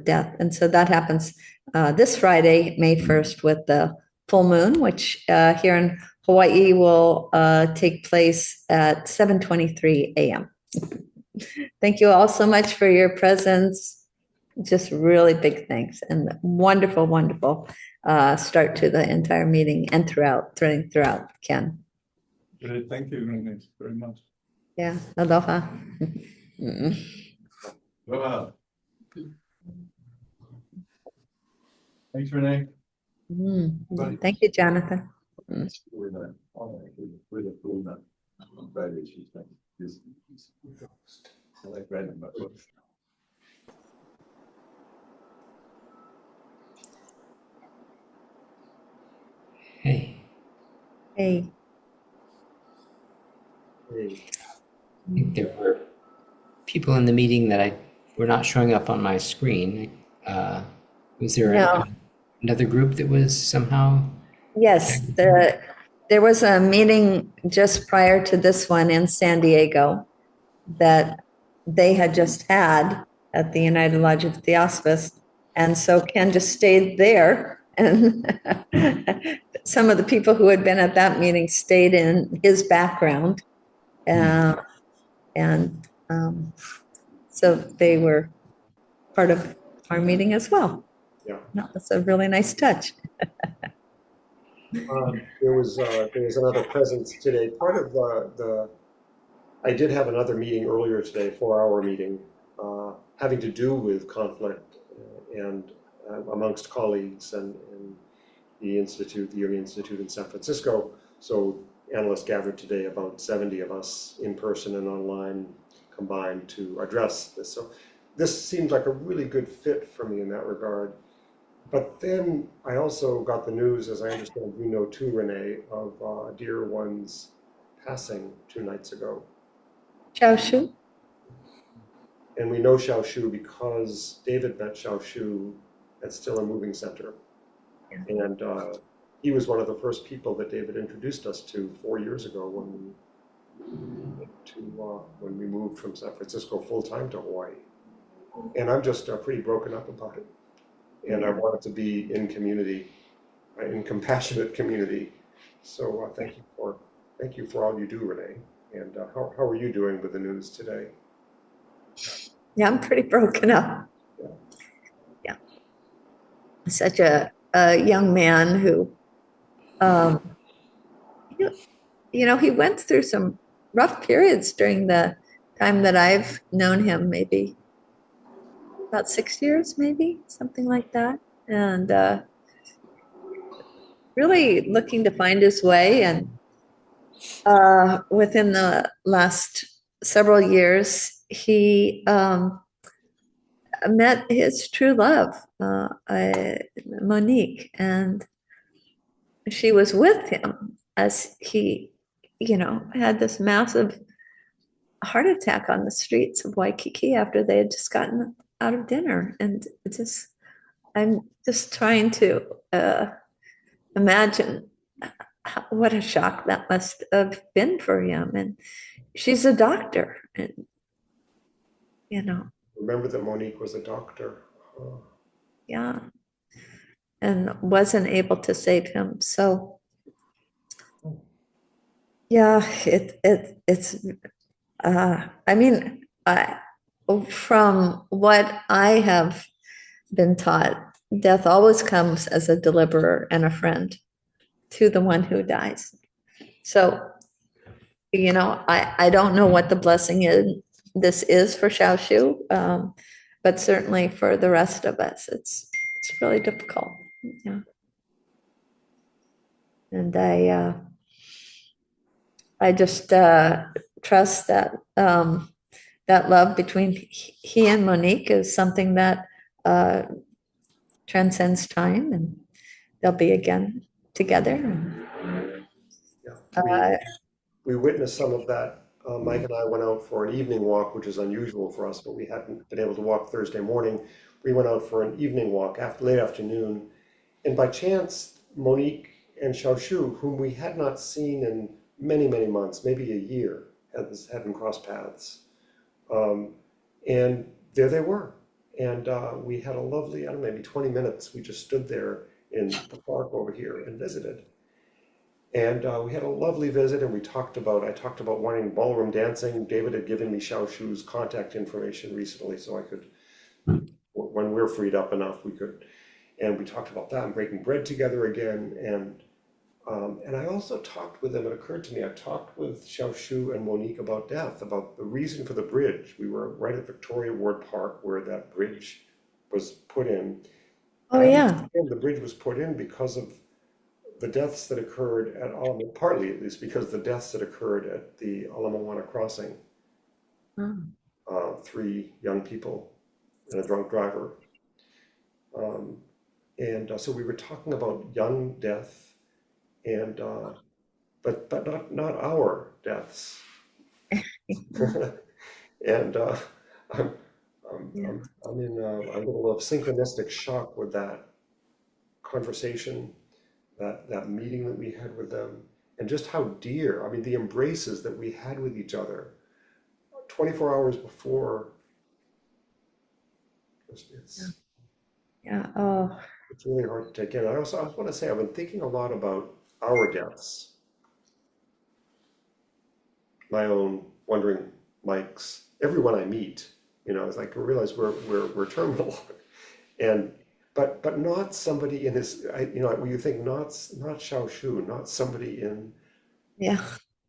death. And so that happens this Friday, May 1st, with the full moon, which here in Hawaii will take place at 7:23 a.m. Thank you all so much for your presence. Just really big thanks and wonderful, wonderful start to the entire meeting and throughout, Ken. Great, thank you, Renée, very much. Yeah, aloha. Wow. Thanks, Renee. Thank you, Jonathan. We're not, we're the cool nut. Friday, she's like, this. I like writing my books. Hey, Hey. I think there were people in the meeting that were not showing up on my screen. Was there No. another group that was somehow? Yes, there was a meeting just prior to this one in San Diego that they had just had at the United Lodge of Theosophists. And so Ken just stayed there. And some of the people who had been at that meeting stayed in his background. So they were part of our meeting as well. Yeah. That's a really nice touch. There was another presence today. Part of I did have another meeting earlier today, 4-hour meeting, having to do with conflict and amongst colleagues and the Institute, the Jung Institute in San Francisco. So analysts gathered today, about 70 of us in person and online combined to address this. So this seems like a really good fit for me in that regard. But then I also got the news, as I understand you know too, Renee, of a dear one's passing 2 nights ago. Xiao And we know Xiaoshu because David met Xiaoshu at Still a Moving Center. And he was one of the first people that David introduced us to 4 years ago when we moved from San Francisco full-time to Hawaii. And I'm just pretty broken up about it. And I wanted to be in community, in compassionate community. So thank you for all you do, Renee. And how are you doing with the news today? Yeah, I'm pretty broken up. Yeah. Such a young man who, he went through some rough periods during the time that I've known him, maybe about 6 years, maybe something like that. And really looking to find his way. And within the last several years, he met his true love, Monique, and she was with him as he, had this massive heart attack on the streets of Waikiki after they had just gotten out of dinner. And I'm just trying to imagine what a shock that must have been for him. And she's a doctor, and Remember that Monique was a doctor. yeah, and wasn't able to save him. So yeah, it's I mean, from what I have been taught, death always comes as a deliverer and a friend to the one who dies. So, I don't know what the blessing this is for Xiaoshu, but certainly for the rest of us, it's really difficult. Yeah. And I just trust that that love between he and Monique is something that transcends time, and they'll be again together. Yeah. We witnessed some of that. Mike and I went out for an evening walk, which is unusual for us, but we hadn't been able to walk Thursday morning. We went out for an evening walk late afternoon, and by chance, Monique and Xiaoshu, whom we had not seen in many, many months, maybe a year, hadn't crossed paths. And there they were. And we had a lovely, I don't know, maybe 20 minutes. We just stood there in the park over here and visited. And we had a lovely visit, and I talked about wanting ballroom dancing. David had given me Xiaoshu's contact information recently, so I could, when we're freed up enough, we could. And we talked about that and breaking bread together again. And I also talked with them. It occurred to me, I talked with Xiaoshu and Monique about death, about the reason for the bridge. We were right at Victoria Ward Park where that bridge was put in. Oh, yeah. And the bridge was put in because of the deaths that occurred at Alamo, partly at least because the deaths that occurred at the Alamoana crossing. Oh. 3 young people and a drunk driver. So we were talking about young death, and but not our deaths. And I'm in a little of synchronistic shock with that conversation, that meeting that we had with them, and just how dear, I mean, the embraces that we had with each other 24 hours before. Yeah. Oh. It's really hard to take in. I also want to say, I've been thinking a lot about our deaths. My own, wondering Mike's, everyone I meet, it's like I realize we're terminal. But not somebody in his, when you think not Xiaoshu, not somebody in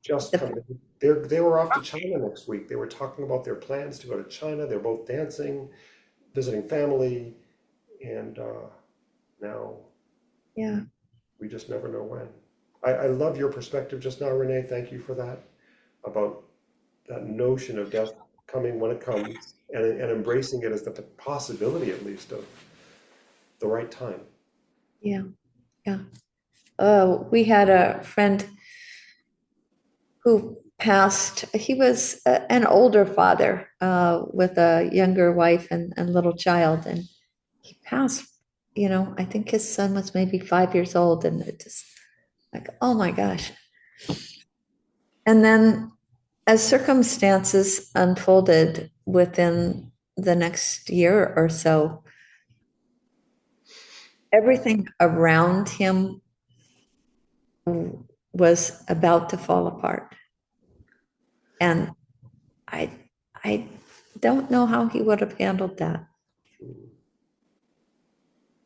just coming. They were off to China next week. They were talking about their plans to go to China. They're both dancing, visiting family, and now we just never know when. I love your perspective just now, Renee. Thank you for that, about that notion of death coming when it comes, and embracing it as the possibility, at least, of the right time. Yeah. We had a friend who passed. He was an older father with a younger wife and little child, and he passed. I think his son was maybe 5 years old, and it just like, oh my gosh. And then as circumstances unfolded within the next year or so, everything around him was about to fall apart. And I don't know how he would have handled that.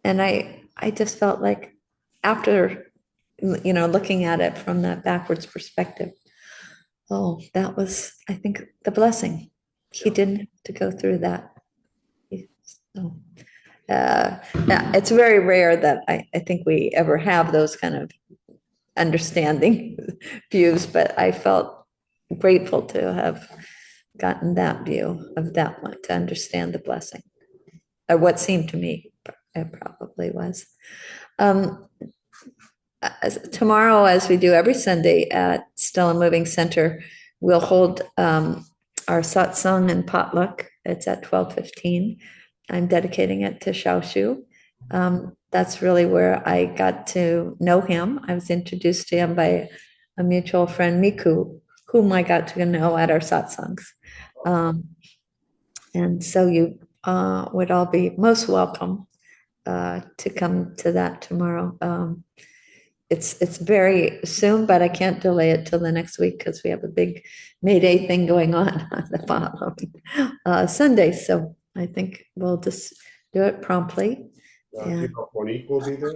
And I just felt like, after looking at it from that backwards perspective, oh, that was, I think, the blessing. He didn't have to go through that. So, it's very rare that I think we ever have those kind of understanding views, but I felt grateful to have gotten that view of that one, to understand the blessing, or what seemed to me it probably was. Tomorrow, as we do every Sunday at Stella Moving Center, we'll hold our satsang and potluck. It's at 12:15. I'm dedicating it to Xiaoshu. That's really where I got to know him. I was introduced to him by a mutual friend, Miku, whom I got to know at our satsangs. And so you would all be most welcome to come to that tomorrow. It's very soon, but I can't delay it till the next week because we have a big May Day thing going on the following Sunday. So I think we'll just do it promptly. Do you know if Monique will be there?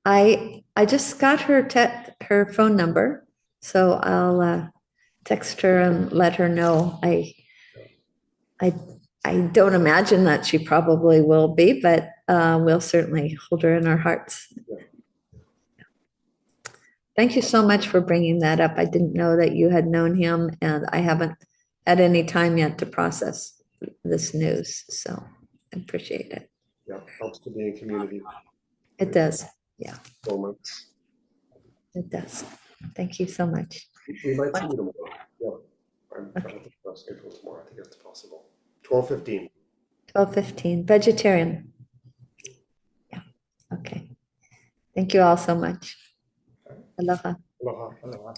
I just got her phone number, so I'll text her and let her know. I don't imagine that she probably will be, but we'll certainly hold her in our hearts. Thank you so much for bringing that up. I didn't know that you had known him, and I haven't had any time yet to process this news, so I appreciate it. Yeah, helps to be in community It does. Yeah, moments. it does. Thank you so much. We might see you tomorrow. Yeah, I'm trying to think about schedule tomorrow. I think it's possible. 12:15. 12:15, vegetarian. Yeah, okay. Thank you all so much. Aloha. Aloha. Aloha.